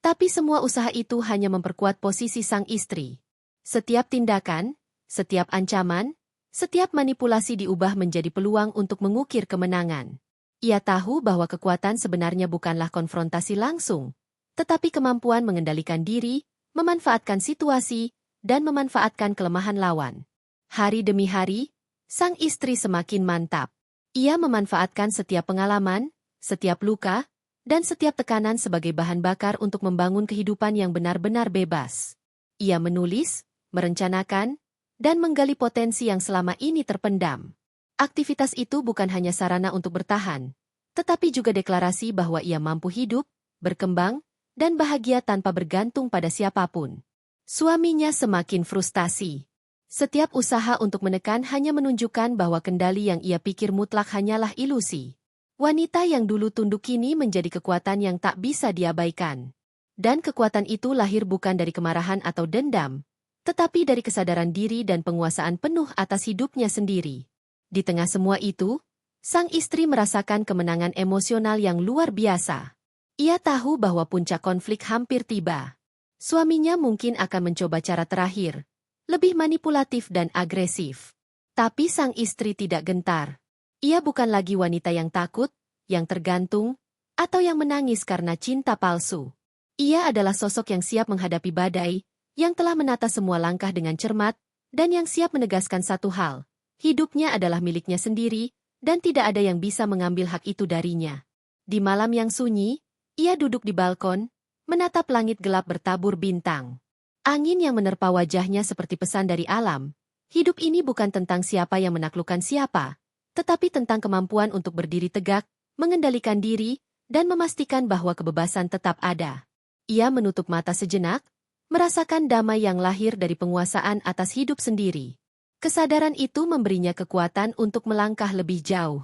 tapi semua usaha itu hanya memperkuat posisi sang istri. Setiap tindakan, setiap ancaman, setiap manipulasi diubah menjadi peluang untuk mengukir kemenangan. Ia tahu bahwa kekuatan sebenarnya bukanlah konfrontasi langsung, tetapi kemampuan mengendalikan diri, memanfaatkan situasi, dan memanfaatkan kelemahan lawan. Hari demi hari, sang istri semakin mantap. Ia memanfaatkan setiap pengalaman, setiap luka, dan setiap tekanan sebagai bahan bakar untuk membangun kehidupan yang benar-benar bebas. Ia menulis, merencanakan, dan menggali potensi yang selama ini terpendam. Aktivitas itu bukan hanya sarana untuk bertahan, tetapi juga deklarasi bahwa ia mampu hidup, berkembang, dan bahagia tanpa bergantung pada siapapun. Suaminya semakin frustasi. Setiap usaha untuk menekan hanya menunjukkan bahwa kendali yang ia pikir mutlak hanyalah ilusi. Wanita yang dulu tunduk kini menjadi kekuatan yang tak bisa diabaikan. Dan kekuatan itu lahir bukan dari kemarahan atau dendam, tetapi dari kesadaran diri dan penguasaan penuh atas hidupnya sendiri. Di tengah semua itu, sang istri merasakan kemenangan emosional yang luar biasa. Ia tahu bahwa puncak konflik hampir tiba. Suaminya mungkin akan mencoba cara terakhir, lebih manipulatif dan agresif. Tapi sang istri tidak gentar. Ia bukan lagi wanita yang takut, yang tergantung, atau yang menangis karena cinta palsu. Ia adalah sosok yang siap menghadapi badai, yang telah menata semua langkah dengan cermat, dan yang siap menegaskan satu hal, hidupnya adalah miliknya sendiri, dan tidak ada yang bisa mengambil hak itu darinya. Di malam yang sunyi, ia duduk di balkon, menatap langit gelap bertabur bintang. Angin yang menerpa wajahnya seperti pesan dari alam. Hidup ini bukan tentang siapa yang menaklukkan siapa, tetapi tentang kemampuan untuk berdiri tegak, mengendalikan diri, dan memastikan bahwa kebebasan tetap ada. Ia menutup mata sejenak, merasakan damai yang lahir dari penguasaan atas hidup sendiri. Kesadaran itu memberinya kekuatan untuk melangkah lebih jauh.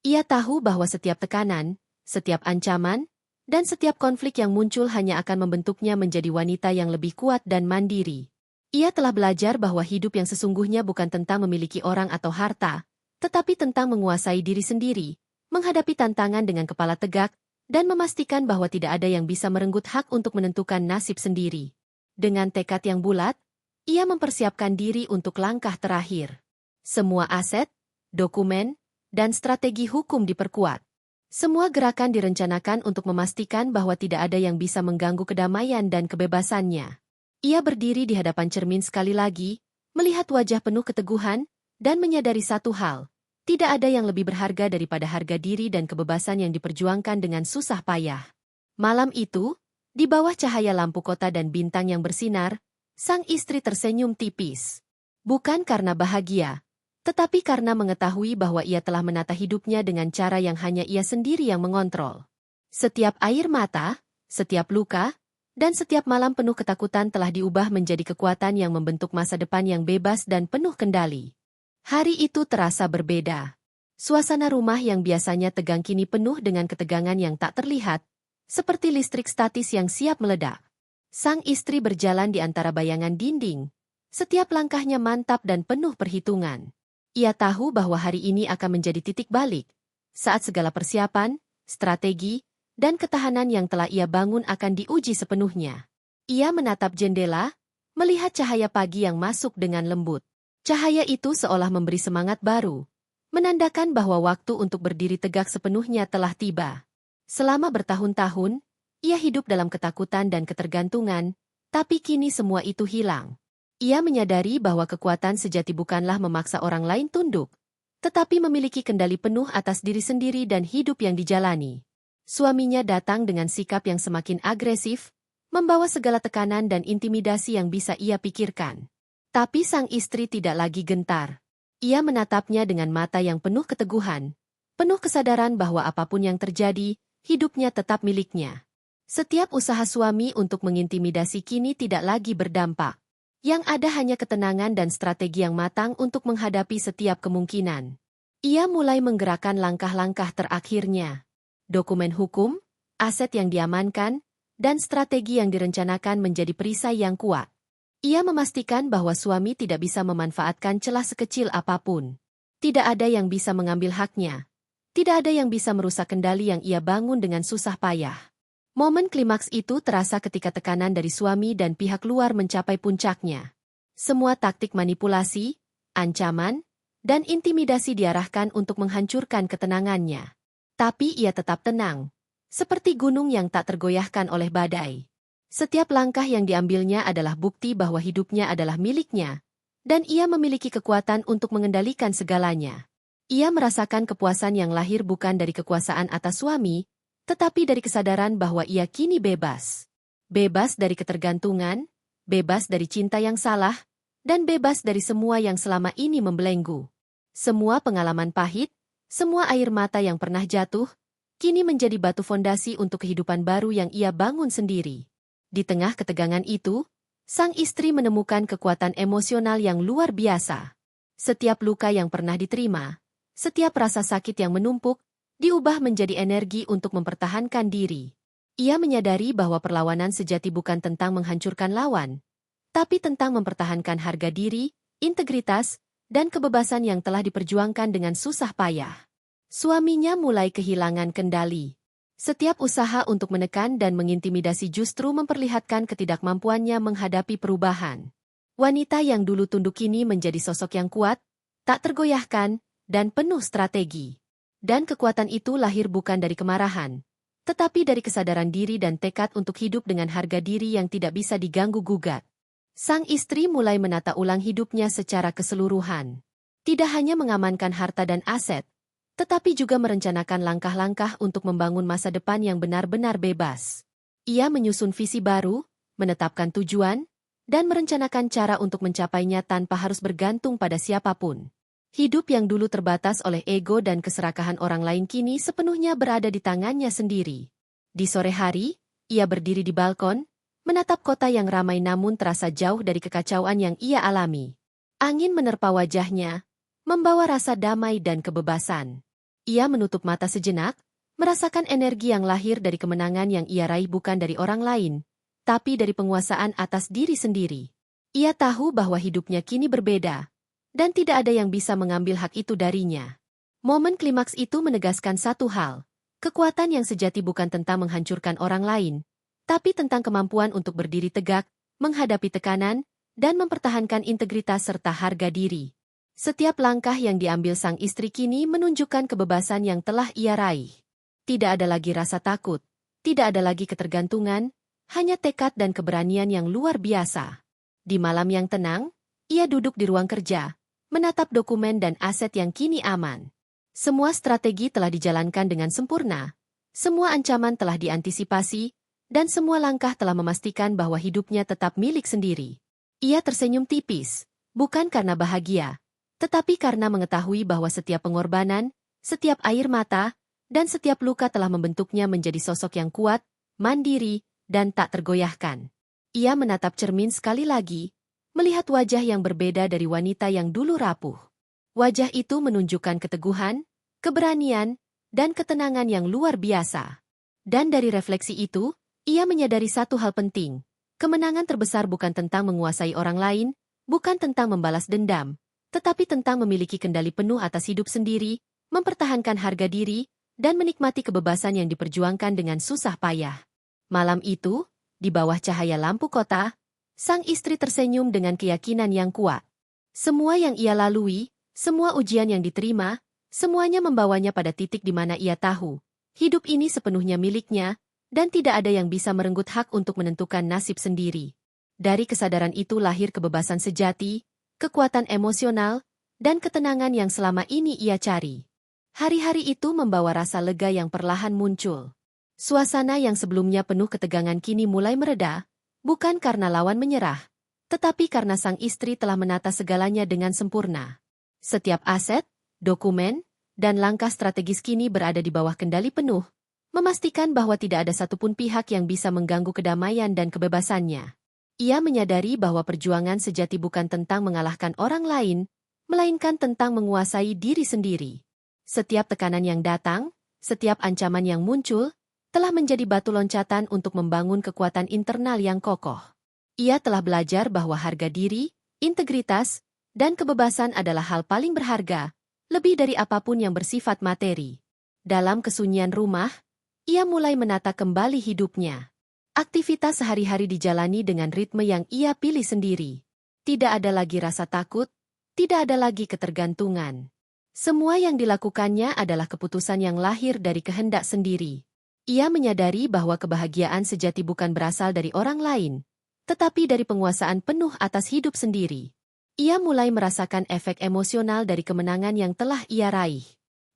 Ia tahu bahwa setiap tekanan, setiap ancaman, dan setiap konflik yang muncul hanya akan membentuknya menjadi wanita yang lebih kuat dan mandiri. Ia telah belajar bahwa hidup yang sesungguhnya bukan tentang memiliki orang atau harta, tetapi tentang menguasai diri sendiri, menghadapi tantangan dengan kepala tegak, dan memastikan bahwa tidak ada yang bisa merenggut hak untuk menentukan nasib sendiri. Dengan tekad yang bulat, ia mempersiapkan diri untuk langkah terakhir. Semua aset, dokumen, dan strategi hukum diperkuat. Semua gerakan direncanakan untuk memastikan bahwa tidak ada yang bisa mengganggu kedamaian dan kebebasannya. Ia berdiri di hadapan cermin sekali lagi, melihat wajah penuh keteguhan, dan menyadari satu hal. Tidak ada yang lebih berharga daripada harga diri dan kebebasan yang diperjuangkan dengan susah payah. Malam itu, di bawah cahaya lampu kota dan bintang yang bersinar, sang istri tersenyum tipis. Bukan karena bahagia, tetapi karena mengetahui bahwa ia telah menata hidupnya dengan cara yang hanya ia sendiri yang mengontrol. Setiap air mata, setiap luka, dan setiap malam penuh ketakutan telah diubah menjadi kekuatan yang membentuk masa depan yang bebas dan penuh kendali. Hari itu terasa berbeda. Suasana rumah yang biasanya tegang kini penuh dengan ketegangan yang tak terlihat, seperti listrik statis yang siap meledak. Sang istri berjalan di antara bayangan dinding. Setiap langkahnya mantap dan penuh perhitungan. Ia tahu bahwa hari ini akan menjadi titik balik, saat segala persiapan, strategi, dan ketahanan yang telah ia bangun akan diuji sepenuhnya. Ia menatap jendela, melihat cahaya pagi yang masuk dengan lembut. Cahaya itu seolah memberi semangat baru, menandakan bahwa waktu untuk berdiri tegak sepenuhnya telah tiba. Selama bertahun-tahun, ia hidup dalam ketakutan dan ketergantungan, tapi kini semua itu hilang. Ia menyadari bahwa kekuatan sejati bukanlah memaksa orang lain tunduk, tetapi memiliki kendali penuh atas diri sendiri dan hidup yang dijalani. Suaminya datang dengan sikap yang semakin agresif, membawa segala tekanan dan intimidasi yang bisa ia pikirkan. Tapi sang istri tidak lagi gentar. Ia menatapnya dengan mata yang penuh keteguhan, penuh kesadaran bahwa apapun yang terjadi, hidupnya tetap miliknya. Setiap usaha suami untuk mengintimidasi kini tidak lagi berdampak. Yang ada hanya ketenangan dan strategi yang matang untuk menghadapi setiap kemungkinan. Ia mulai menggerakkan langkah-langkah terakhirnya. Dokumen hukum, aset yang diamankan, dan strategi yang direncanakan menjadi perisai yang kuat. Ia memastikan bahwa suami tidak bisa memanfaatkan celah sekecil apapun. Tidak ada yang bisa mengambil haknya. Tidak ada yang bisa merusak kendali yang ia bangun dengan susah payah. Momen klimaks itu terasa ketika tekanan dari suami dan pihak luar mencapai puncaknya. Semua taktik manipulasi, ancaman, dan intimidasi diarahkan untuk menghancurkan ketenangannya. Tapi ia tetap tenang, seperti gunung yang tak tergoyahkan oleh badai. Setiap langkah yang diambilnya adalah bukti bahwa hidupnya adalah miliknya, dan ia memiliki kekuatan untuk mengendalikan segalanya. Ia merasakan kepuasan yang lahir bukan dari kekuasaan atas suami, tetapi dari kesadaran bahwa ia kini bebas. Bebas dari ketergantungan, bebas dari cinta yang salah, dan bebas dari semua yang selama ini membelenggu. Semua pengalaman pahit, semua air mata yang pernah jatuh, kini menjadi batu fondasi untuk kehidupan baru yang ia bangun sendiri. Di tengah ketegangan itu, sang istri menemukan kekuatan emosional yang luar biasa. Setiap luka yang pernah diterima, setiap rasa sakit yang menumpuk, diubah menjadi energi untuk mempertahankan diri. Ia menyadari bahwa perlawanan sejati bukan tentang menghancurkan lawan, tapi tentang mempertahankan harga diri, integritas, dan kebebasan yang telah diperjuangkan dengan susah payah. Suaminya mulai kehilangan kendali. Setiap usaha untuk menekan dan mengintimidasi justru memperlihatkan ketidakmampuannya menghadapi perubahan. Wanita yang dulu tunduk kini menjadi sosok yang kuat, tak tergoyahkan, dan penuh strategi. Dan kekuatan itu lahir bukan dari kemarahan, tetapi dari kesadaran diri dan tekad untuk hidup dengan harga diri yang tidak bisa diganggu-gugat. Sang istri mulai menata ulang hidupnya secara keseluruhan. Tidak hanya mengamankan harta dan aset, tetapi juga merencanakan langkah-langkah untuk membangun masa depan yang benar-benar bebas. Ia menyusun visi baru, menetapkan tujuan, dan merencanakan cara untuk mencapainya tanpa harus bergantung pada siapapun. Hidup yang dulu terbatas oleh ego dan keserakahan orang lain kini sepenuhnya berada di tangannya sendiri. Di sore hari, ia berdiri di balkon, menatap kota yang ramai namun terasa jauh dari kekacauan yang ia alami. Angin menerpa wajahnya, membawa rasa damai dan kebebasan. Ia menutup mata sejenak, merasakan energi yang lahir dari kemenangan yang ia raih bukan dari orang lain, tapi dari penguasaan atas diri sendiri. Ia tahu bahwa hidupnya kini berbeda, dan tidak ada yang bisa mengambil hak itu darinya. Momen klimaks itu menegaskan satu hal, kekuatan yang sejati bukan tentang menghancurkan orang lain, tapi tentang kemampuan untuk berdiri tegak, menghadapi tekanan, dan mempertahankan integritas serta harga diri. Setiap langkah yang diambil sang istri kini menunjukkan kebebasan yang telah ia raih. Tidak ada lagi rasa takut, tidak ada lagi ketergantungan, hanya tekad dan keberanian yang luar biasa. Di malam yang tenang, ia duduk di ruang kerja, menatap dokumen dan aset yang kini aman. Semua strategi telah dijalankan dengan sempurna, semua ancaman telah diantisipasi, dan semua langkah telah memastikan bahwa hidupnya tetap milik sendiri. Ia tersenyum tipis, bukan karena bahagia, tetapi karena mengetahui bahwa setiap pengorbanan, setiap air mata, dan setiap luka telah membentuknya menjadi sosok yang kuat, mandiri, dan tak tergoyahkan. Ia menatap cermin sekali lagi, melihat wajah yang berbeda dari wanita yang dulu rapuh. Wajah itu menunjukkan keteguhan, keberanian, dan ketenangan yang luar biasa. Dan dari refleksi itu, ia menyadari satu hal penting. Kemenangan terbesar bukan tentang menguasai orang lain, bukan tentang membalas dendam, tetapi tentang memiliki kendali penuh atas hidup sendiri, mempertahankan harga diri, dan menikmati kebebasan yang diperjuangkan dengan susah payah. Malam itu, di bawah cahaya lampu kota, sang istri tersenyum dengan keyakinan yang kuat. Semua yang ia lalui, semua ujian yang diterima, semuanya membawanya pada titik di mana ia tahu, hidup ini sepenuhnya miliknya, dan tidak ada yang bisa merenggut hak untuk menentukan nasib sendiri. Dari kesadaran itu lahir kebebasan sejati, kekuatan emosional, dan ketenangan yang selama ini ia cari. Hari-hari itu membawa rasa lega yang perlahan muncul. Suasana yang sebelumnya penuh ketegangan kini mulai mereda, bukan karena lawan menyerah, tetapi karena sang istri telah menata segalanya dengan sempurna. Setiap aset, dokumen, dan langkah strategis kini berada di bawah kendali penuh, memastikan bahwa tidak ada satupun pihak yang bisa mengganggu kedamaian dan kebebasannya. Ia menyadari bahwa perjuangan sejati bukan tentang mengalahkan orang lain, melainkan tentang menguasai diri sendiri. Setiap tekanan yang datang, setiap ancaman yang muncul, telah menjadi batu loncatan untuk membangun kekuatan internal yang kokoh. Ia telah belajar bahwa harga diri, integritas, dan kebebasan adalah hal paling berharga, lebih dari apapun yang bersifat materi. Dalam kesunyian rumah, ia mulai menata kembali hidupnya. Aktivitas sehari-hari dijalani dengan ritme yang ia pilih sendiri. Tidak ada lagi rasa takut, tidak ada lagi ketergantungan. Semua yang dilakukannya adalah keputusan yang lahir dari kehendak sendiri. Ia menyadari bahwa kebahagiaan sejati bukan berasal dari orang lain, tetapi dari penguasaan penuh atas hidup sendiri. Ia mulai merasakan efek emosional dari kemenangan yang telah ia raih.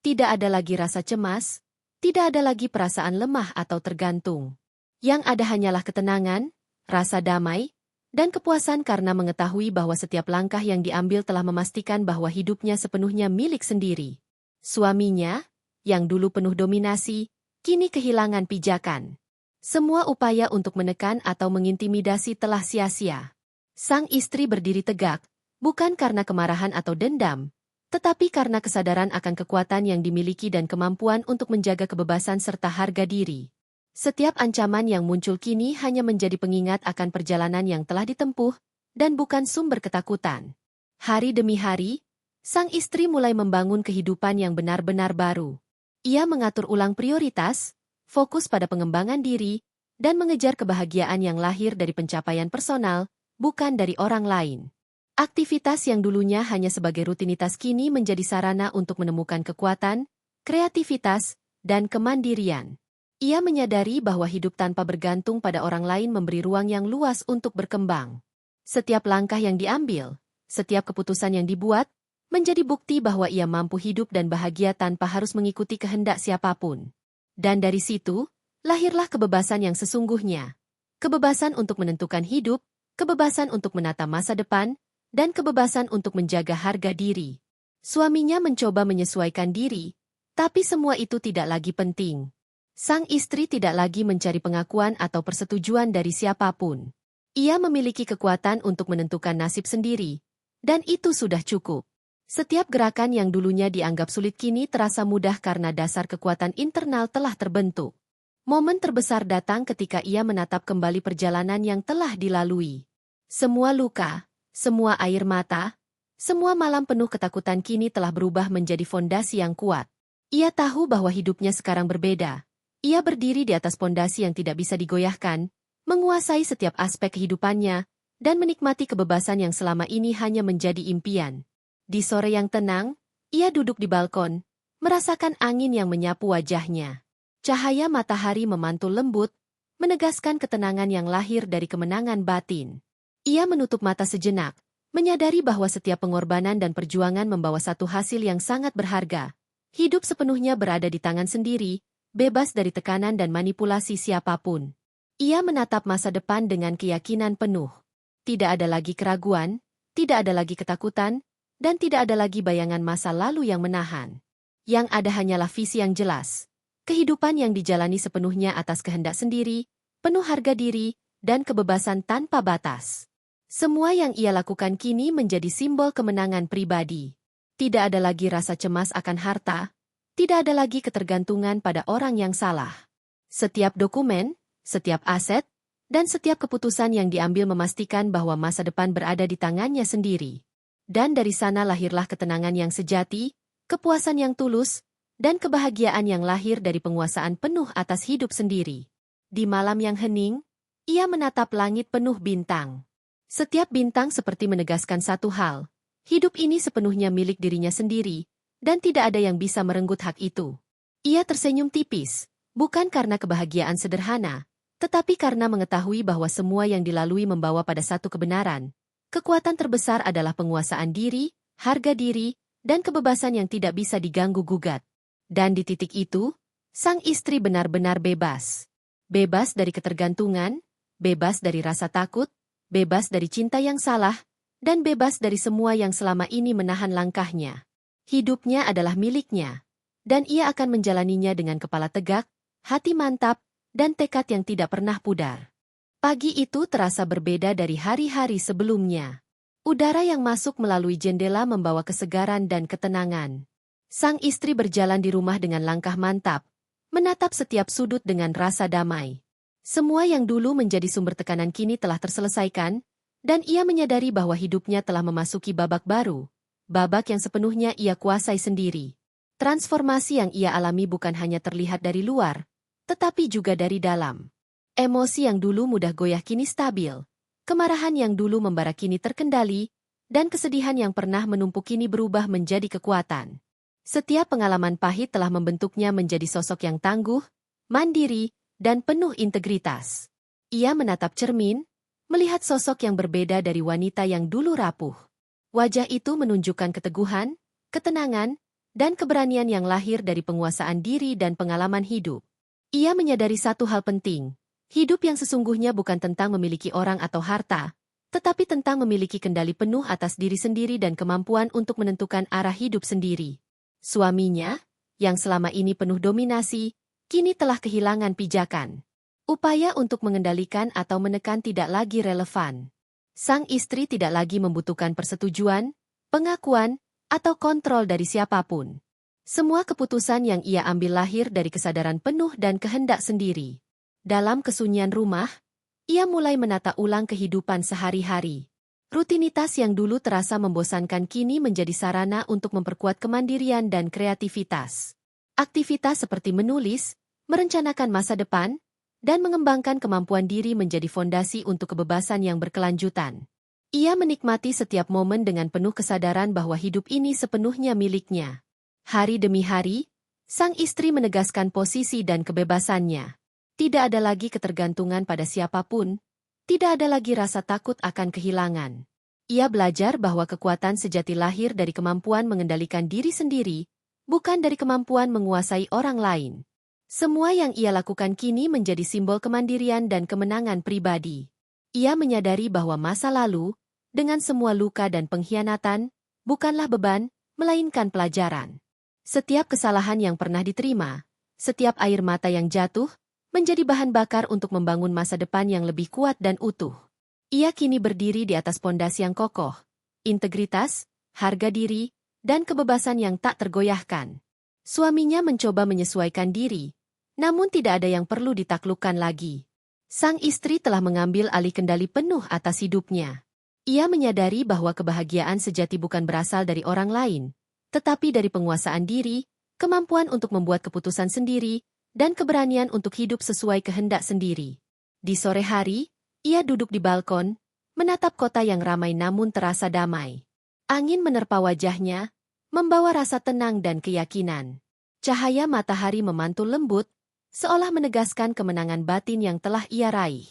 Tidak ada lagi rasa cemas, tidak ada lagi perasaan lemah atau tergantung. Yang ada hanyalah ketenangan, rasa damai, dan kepuasan karena mengetahui bahwa setiap langkah yang diambil telah memastikan bahwa hidupnya sepenuhnya milik sendiri. Suaminya, yang dulu penuh dominasi, kini kehilangan pijakan. Semua upaya untuk menekan atau mengintimidasi telah sia-sia. Sang istri berdiri tegak, bukan karena kemarahan atau dendam, tetapi karena kesadaran akan kekuatan yang dimiliki dan kemampuan untuk menjaga kebebasan serta harga diri. Setiap ancaman yang muncul kini hanya menjadi pengingat akan perjalanan yang telah ditempuh, dan bukan sumber ketakutan. Hari demi hari, sang istri mulai membangun kehidupan yang benar-benar baru. Ia mengatur ulang prioritas, fokus pada pengembangan diri, dan mengejar kebahagiaan yang lahir dari pencapaian personal, bukan dari orang lain. Aktivitas yang dulunya hanya sebagai rutinitas kini menjadi sarana untuk menemukan kekuatan, kreativitas, dan kemandirian. Ia menyadari bahwa hidup tanpa bergantung pada orang lain memberi ruang yang luas untuk berkembang. Setiap langkah yang diambil, setiap keputusan yang dibuat, menjadi bukti bahwa ia mampu hidup dan bahagia tanpa harus mengikuti kehendak siapapun. Dan dari situ, lahirlah kebebasan yang sesungguhnya. Kebebasan untuk menentukan hidup, kebebasan untuk menata masa depan, dan kebebasan untuk menjaga harga diri. Suaminya mencoba menyesuaikan diri, tapi semua itu tidak lagi penting. Sang istri tidak lagi mencari pengakuan atau persetujuan dari siapapun. Ia memiliki kekuatan untuk menentukan nasib sendiri, Dan itu sudah cukup. Setiap gerakan yang dulunya dianggap sulit kini terasa mudah karena dasar kekuatan internal telah terbentuk. Momen terbesar datang ketika ia menatap kembali perjalanan yang telah dilalui. Semua luka, semua air mata, semua malam penuh ketakutan kini telah berubah menjadi fondasi yang kuat. Ia tahu bahwa hidupnya sekarang berbeda. Ia berdiri di atas fondasi yang tidak bisa digoyahkan, menguasai setiap aspek kehidupannya, dan menikmati kebebasan yang selama ini hanya menjadi impian. Di sore yang tenang, ia duduk di balkon, merasakan angin yang menyapu wajahnya. Cahaya matahari memantul lembut, menegaskan ketenangan yang lahir dari kemenangan batin. Ia menutup mata sejenak, menyadari bahwa setiap pengorbanan dan perjuangan membawa satu hasil yang sangat berharga. Hidup sepenuhnya berada di tangan sendiri, bebas dari tekanan dan manipulasi siapapun. Ia menatap masa depan dengan keyakinan penuh. Tidak ada lagi keraguan, tidak ada lagi ketakutan, dan tidak ada lagi bayangan masa lalu yang menahan. Yang ada hanyalah visi yang jelas. Kehidupan yang dijalani sepenuhnya atas kehendak sendiri, penuh harga diri, dan kebebasan tanpa batas. Semua yang ia lakukan kini menjadi simbol kemenangan pribadi. Tidak ada lagi rasa cemas akan harta, tidak ada lagi ketergantungan pada orang yang salah. Setiap dokumen, setiap aset, dan setiap keputusan yang diambil memastikan bahwa masa depan berada di tangannya sendiri. Dan dari sana lahirlah ketenangan yang sejati, kepuasan yang tulus, dan kebahagiaan yang lahir dari penguasaan penuh atas hidup sendiri. Di malam yang hening, ia menatap langit penuh bintang. Setiap bintang seperti menegaskan satu hal, hidup ini sepenuhnya milik dirinya sendiri, dan tidak ada yang bisa merenggut hak itu. Ia tersenyum tipis, bukan karena kebahagiaan sederhana, tetapi karena mengetahui bahwa semua yang dilalui membawa pada satu kebenaran. Kekuatan terbesar adalah penguasaan diri, harga diri, dan kebebasan yang tidak bisa diganggu-gugat. Dan di titik itu, sang istri benar-benar bebas. Bebas dari ketergantungan, bebas dari rasa takut, bebas dari cinta yang salah, dan bebas dari semua yang selama ini menahan langkahnya. Hidupnya adalah miliknya, dan ia akan menjalaninya dengan kepala tegak, hati mantap, dan tekad yang tidak pernah pudar. Pagi itu terasa berbeda dari hari-hari sebelumnya. Udara yang masuk melalui jendela membawa kesegaran dan ketenangan. Sang istri berjalan di rumah dengan langkah mantap, menatap setiap sudut dengan rasa damai. Semua yang dulu menjadi sumber tekanan kini telah terselesaikan, dan ia menyadari bahwa hidupnya telah memasuki babak baru, babak yang sepenuhnya ia kuasai sendiri. Transformasi yang ia alami bukan hanya terlihat dari luar, tetapi juga dari dalam. Emosi yang dulu mudah goyah kini stabil, kemarahan yang dulu membara kini terkendali, dan kesedihan yang pernah menumpuk kini berubah menjadi kekuatan. Setiap pengalaman pahit telah membentuknya menjadi sosok yang tangguh, mandiri, dan penuh integritas. Ia menatap cermin, melihat sosok yang berbeda dari wanita yang dulu rapuh. Wajah itu menunjukkan keteguhan, ketenangan, dan keberanian yang lahir dari penguasaan diri dan pengalaman hidup. Ia menyadari satu hal penting. Hidup yang sesungguhnya bukan tentang memiliki orang atau harta, tetapi tentang memiliki kendali penuh atas diri sendiri dan kemampuan untuk menentukan arah hidup sendiri. Suaminya, yang selama ini penuh dominasi, kini telah kehilangan pijakan. Upaya untuk mengendalikan atau menekan tidak lagi relevan. Sang istri tidak lagi membutuhkan persetujuan, pengakuan, atau kontrol dari siapapun. Semua keputusan yang ia ambil lahir dari kesadaran penuh dan kehendak sendiri. Dalam kesunyian rumah, ia mulai menata ulang kehidupan sehari-hari. Rutinitas yang dulu terasa membosankan kini menjadi sarana untuk memperkuat kemandirian dan kreativitas. Aktivitas seperti menulis, merencanakan masa depan, dan mengembangkan kemampuan diri menjadi fondasi untuk kebebasan yang berkelanjutan. Ia menikmati setiap momen dengan penuh kesadaran bahwa hidup ini sepenuhnya miliknya. Hari demi hari, sang istri menegaskan posisi dan kebebasannya. Tidak ada lagi ketergantungan pada siapapun, tidak ada lagi rasa takut akan kehilangan. Ia belajar bahwa kekuatan sejati lahir dari kemampuan mengendalikan diri sendiri, bukan dari kemampuan menguasai orang lain. Semua yang ia lakukan kini menjadi simbol kemandirian dan kemenangan pribadi. Ia menyadari bahwa masa lalu, dengan semua luka dan pengkhianatan, bukanlah beban, melainkan pelajaran. Setiap kesalahan yang pernah diterima, setiap air mata yang jatuh, menjadi bahan bakar untuk membangun masa depan yang lebih kuat dan utuh. Ia kini berdiri di atas pondasi yang kokoh. integritas, harga diri, dan kebebasan yang tak tergoyahkan. Suaminya mencoba menyesuaikan diri, namun tidak ada yang perlu ditaklukkan lagi. Sang istri telah mengambil alih kendali penuh atas hidupnya. Ia menyadari bahwa kebahagiaan sejati bukan berasal dari orang lain, tetapi dari penguasaan diri, kemampuan untuk membuat keputusan sendiri, dan keberanian untuk hidup sesuai kehendak sendiri. Di sore hari, ia duduk di balkon, menatap kota yang ramai namun terasa damai. Angin menerpa wajahnya, membawa rasa tenang dan keyakinan. Cahaya matahari memantul lembut, seolah menegaskan kemenangan batin yang telah ia raih.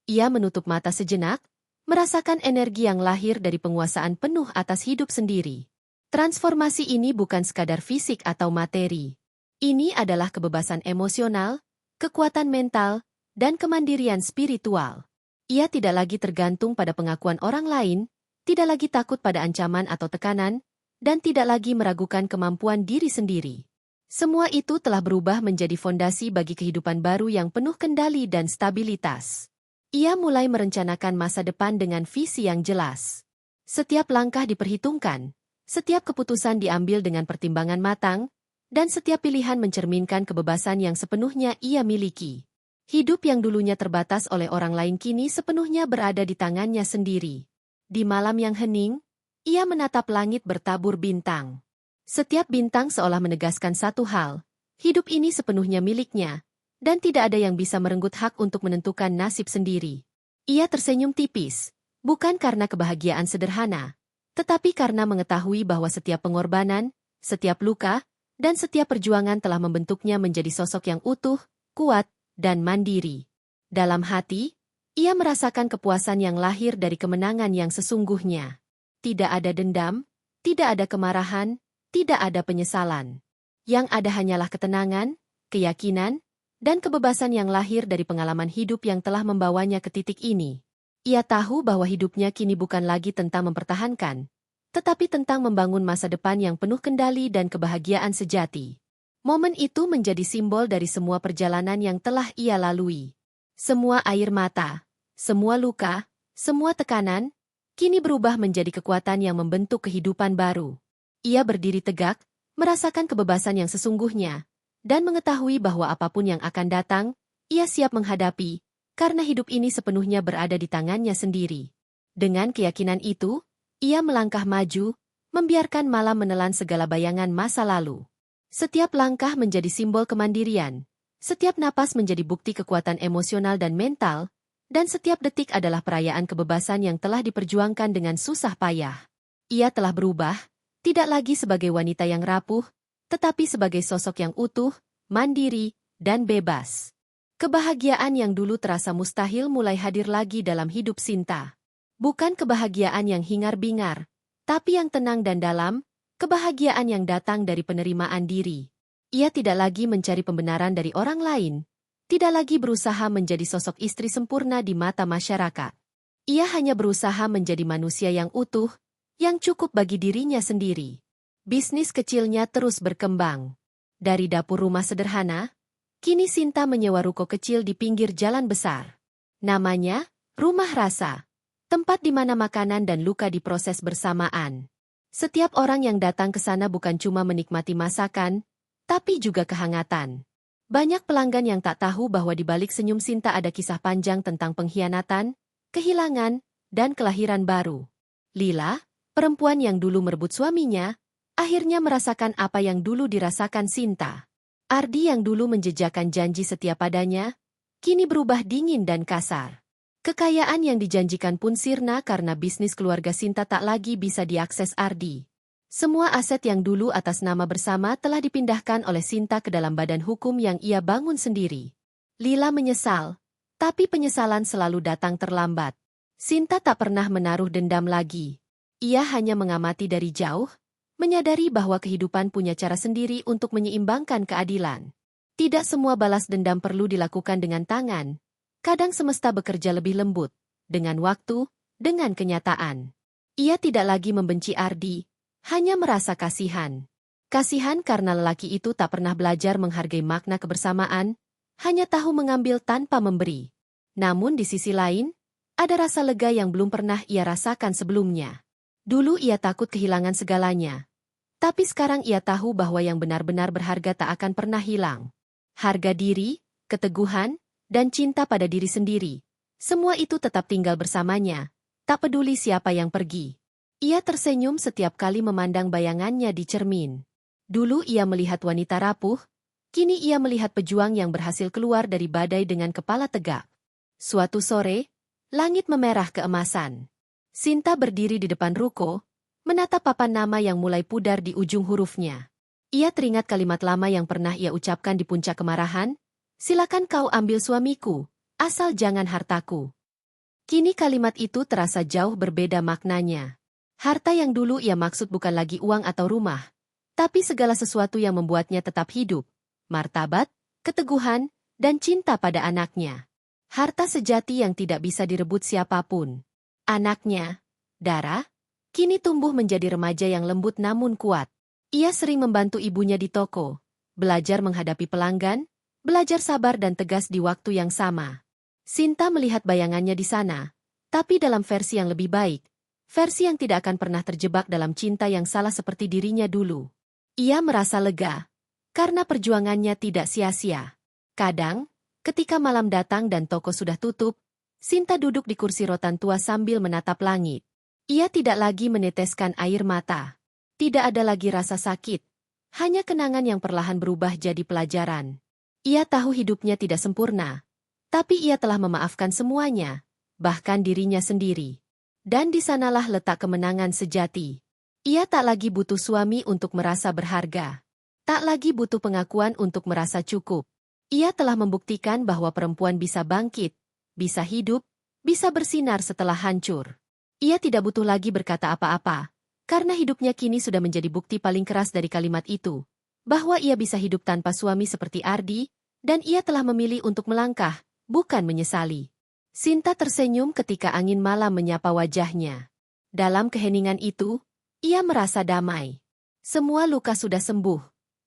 Ia menutup mata sejenak, merasakan energi yang lahir dari penguasaan penuh atas hidup sendiri. Transformasi ini bukan sekadar fisik atau materi. Ini adalah kebebasan emosional, kekuatan mental, dan kemandirian spiritual. Ia tidak lagi tergantung pada pengakuan orang lain, tidak lagi takut pada ancaman atau tekanan, dan tidak lagi meragukan kemampuan diri sendiri. Semua itu telah berubah menjadi fondasi bagi kehidupan baru yang penuh kendali dan stabilitas. Ia mulai merencanakan masa depan dengan visi yang jelas. Setiap langkah diperhitungkan, setiap keputusan diambil dengan pertimbangan matang, dan setiap pilihan mencerminkan kebebasan yang sepenuhnya ia miliki. Hidup yang dulunya terbatas oleh orang lain kini sepenuhnya berada di tangannya sendiri. Di malam yang hening, ia menatap langit bertabur bintang. Setiap bintang seolah menegaskan satu hal, hidup ini sepenuhnya miliknya, dan tidak ada yang bisa merenggut hak untuk menentukan nasib sendiri. Ia tersenyum tipis, bukan karena kebahagiaan sederhana, tetapi karena mengetahui bahwa setiap pengorbanan, setiap luka, dan setiap perjuangan telah membentuknya menjadi sosok yang utuh, kuat, dan mandiri. Dalam hati, ia merasakan kepuasan yang lahir dari kemenangan yang sesungguhnya. Tidak ada dendam, tidak ada kemarahan, tidak ada penyesalan. Yang ada hanyalah ketenangan, keyakinan, dan kebebasan yang lahir dari pengalaman hidup yang telah membawanya ke titik ini. Ia tahu bahwa hidupnya kini bukan lagi tentang mempertahankan, tetapi tentang membangun masa depan yang penuh kendali dan kebahagiaan sejati. Momen itu menjadi simbol dari semua perjalanan yang telah ia lalui. Semua air mata, semua luka, semua tekanan, kini berubah menjadi kekuatan yang membentuk kehidupan baru. Ia berdiri tegak, merasakan kebebasan yang sesungguhnya, dan mengetahui bahwa apapun yang akan datang, ia siap menghadapi, karena hidup ini sepenuhnya berada di tangannya sendiri. Dengan keyakinan itu, ia melangkah maju, membiarkan malam menelan segala bayangan masa lalu. Setiap langkah menjadi simbol kemandirian, setiap napas menjadi bukti kekuatan emosional dan mental, dan setiap detik adalah perayaan kebebasan yang telah diperjuangkan dengan susah payah. Ia telah berubah, tidak lagi sebagai wanita yang rapuh, tetapi sebagai sosok yang utuh, mandiri, dan bebas. Kebahagiaan yang dulu terasa mustahil mulai hadir lagi dalam hidup Sinta. Bukan kebahagiaan yang hingar-bingar, tapi yang tenang dan dalam, kebahagiaan yang datang dari penerimaan diri. Ia tidak lagi mencari pembenaran dari orang lain, tidak lagi berusaha menjadi sosok istri sempurna di mata masyarakat. Ia hanya berusaha menjadi manusia yang utuh, yang cukup bagi dirinya sendiri. Bisnis kecilnya terus berkembang. Dari dapur rumah sederhana, kini Sinta menyewa ruko kecil di pinggir jalan besar. Namanya, Rumah Rasa, tempat di mana makanan dan luka diproses bersamaan. Setiap orang yang datang ke sana bukan cuma menikmati masakan, tapi juga kehangatan. Banyak pelanggan yang tak tahu bahwa di balik senyum Sinta ada kisah panjang tentang pengkhianatan, kehilangan, dan kelahiran baru. Lila, perempuan yang dulu merebut suaminya, akhirnya merasakan apa yang dulu dirasakan Sinta. Ardi yang dulu menjejakkan janji setia padanya, kini berubah dingin dan kasar. Kekayaan yang dijanjikan pun sirna karena bisnis keluarga Sinta tak lagi bisa diakses Ardi. Semua aset yang dulu atas nama bersama telah dipindahkan oleh Sinta ke dalam badan hukum yang ia bangun sendiri. Lila menyesal, tapi penyesalan selalu datang terlambat. Sinta tak pernah menaruh dendam lagi. Ia hanya mengamati dari jauh, menyadari bahwa kehidupan punya cara sendiri untuk menyeimbangkan keadilan. Tidak semua balas dendam perlu dilakukan dengan tangan. Kadang semesta bekerja lebih lembut, dengan waktu, dengan kenyataan. Ia tidak lagi membenci Ardi, hanya merasa kasihan. Kasihan karena lelaki itu tak pernah belajar menghargai makna kebersamaan, hanya tahu mengambil tanpa memberi. Namun di sisi lain, ada rasa lega yang belum pernah ia rasakan sebelumnya. Dulu ia takut kehilangan segalanya. Tapi sekarang ia tahu bahwa yang benar-benar berharga tak akan pernah hilang. Harga diri, keteguhan, dan cinta pada diri sendiri. Semua itu tetap tinggal bersamanya, tak peduli siapa yang pergi. Ia tersenyum setiap kali memandang bayangannya di cermin. Dulu ia melihat wanita rapuh, kini ia melihat pejuang yang berhasil keluar dari badai dengan kepala tegak. Suatu sore, langit memerah keemasan. Sinta berdiri di depan ruko, menatap papan nama yang mulai pudar di ujung hurufnya. Ia teringat kalimat lama yang pernah ia ucapkan di puncak kemarahan, "Silakan kau ambil suamiku, asal jangan hartaku." Kini kalimat itu terasa jauh berbeda maknanya. Harta yang dulu ia maksud bukan lagi uang atau rumah, tapi segala sesuatu yang membuatnya tetap hidup, martabat, keteguhan, dan cinta pada anaknya. Harta sejati yang tidak bisa direbut siapapun. Anaknya, Dara, kini tumbuh menjadi remaja yang lembut namun kuat. Ia sering membantu ibunya di toko, belajar menghadapi pelanggan, belajar sabar dan tegas di waktu yang sama. Sinta melihat bayangannya di sana, tapi dalam versi yang lebih baik, versi yang tidak akan pernah terjebak dalam cinta yang salah seperti dirinya dulu. Ia merasa lega, karena perjuangannya tidak sia-sia. Kadang, ketika malam datang dan toko sudah tutup, Sinta duduk di kursi rotan tua sambil menatap langit. Ia tidak lagi meneteskan air mata. Tidak ada lagi rasa sakit. Hanya kenangan yang perlahan berubah jadi pelajaran. Ia tahu hidupnya tidak sempurna. Tapi ia telah memaafkan semuanya, bahkan dirinya sendiri. Dan di sanalah letak kemenangan sejati. Ia tak lagi butuh suami untuk merasa berharga. Tak lagi butuh pengakuan untuk merasa cukup. Ia telah membuktikan bahwa perempuan bisa bangkit, bisa hidup, bisa bersinar setelah hancur. Ia tidak butuh lagi berkata apa-apa, karena hidupnya kini sudah menjadi bukti paling keras dari kalimat itu, bahwa ia bisa hidup tanpa suami seperti Ardi, dan ia telah memilih untuk melangkah, bukan menyesali. Sinta tersenyum ketika angin malam menyapa wajahnya. Dalam keheningan itu, ia merasa damai. Semua luka sudah sembuh.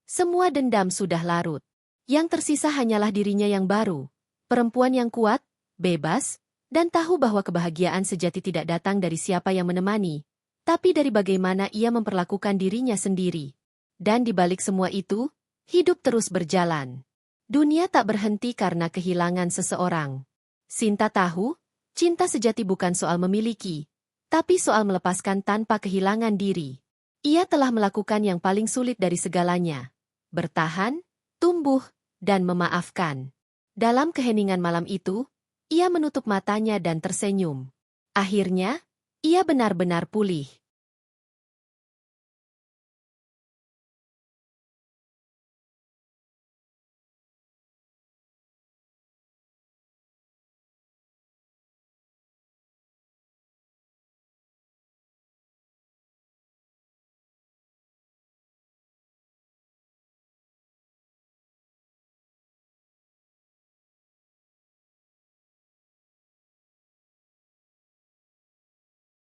Semua dendam sudah larut. Yang tersisa hanyalah dirinya yang baru, perempuan yang kuat, bebas, dan tahu bahwa kebahagiaan sejati tidak datang dari siapa yang menemani, tapi dari bagaimana ia memperlakukan dirinya sendiri. Dan di balik semua itu, hidup terus berjalan. Dunia tak berhenti karena kehilangan seseorang. Sinta tahu, cinta sejati bukan soal memiliki, tapi soal melepaskan tanpa kehilangan diri. Ia telah melakukan yang paling sulit dari segalanya. Bertahan, tumbuh, dan memaafkan. Dalam keheningan malam itu, ia menutup matanya dan tersenyum. Akhirnya, ia benar-benar pulih.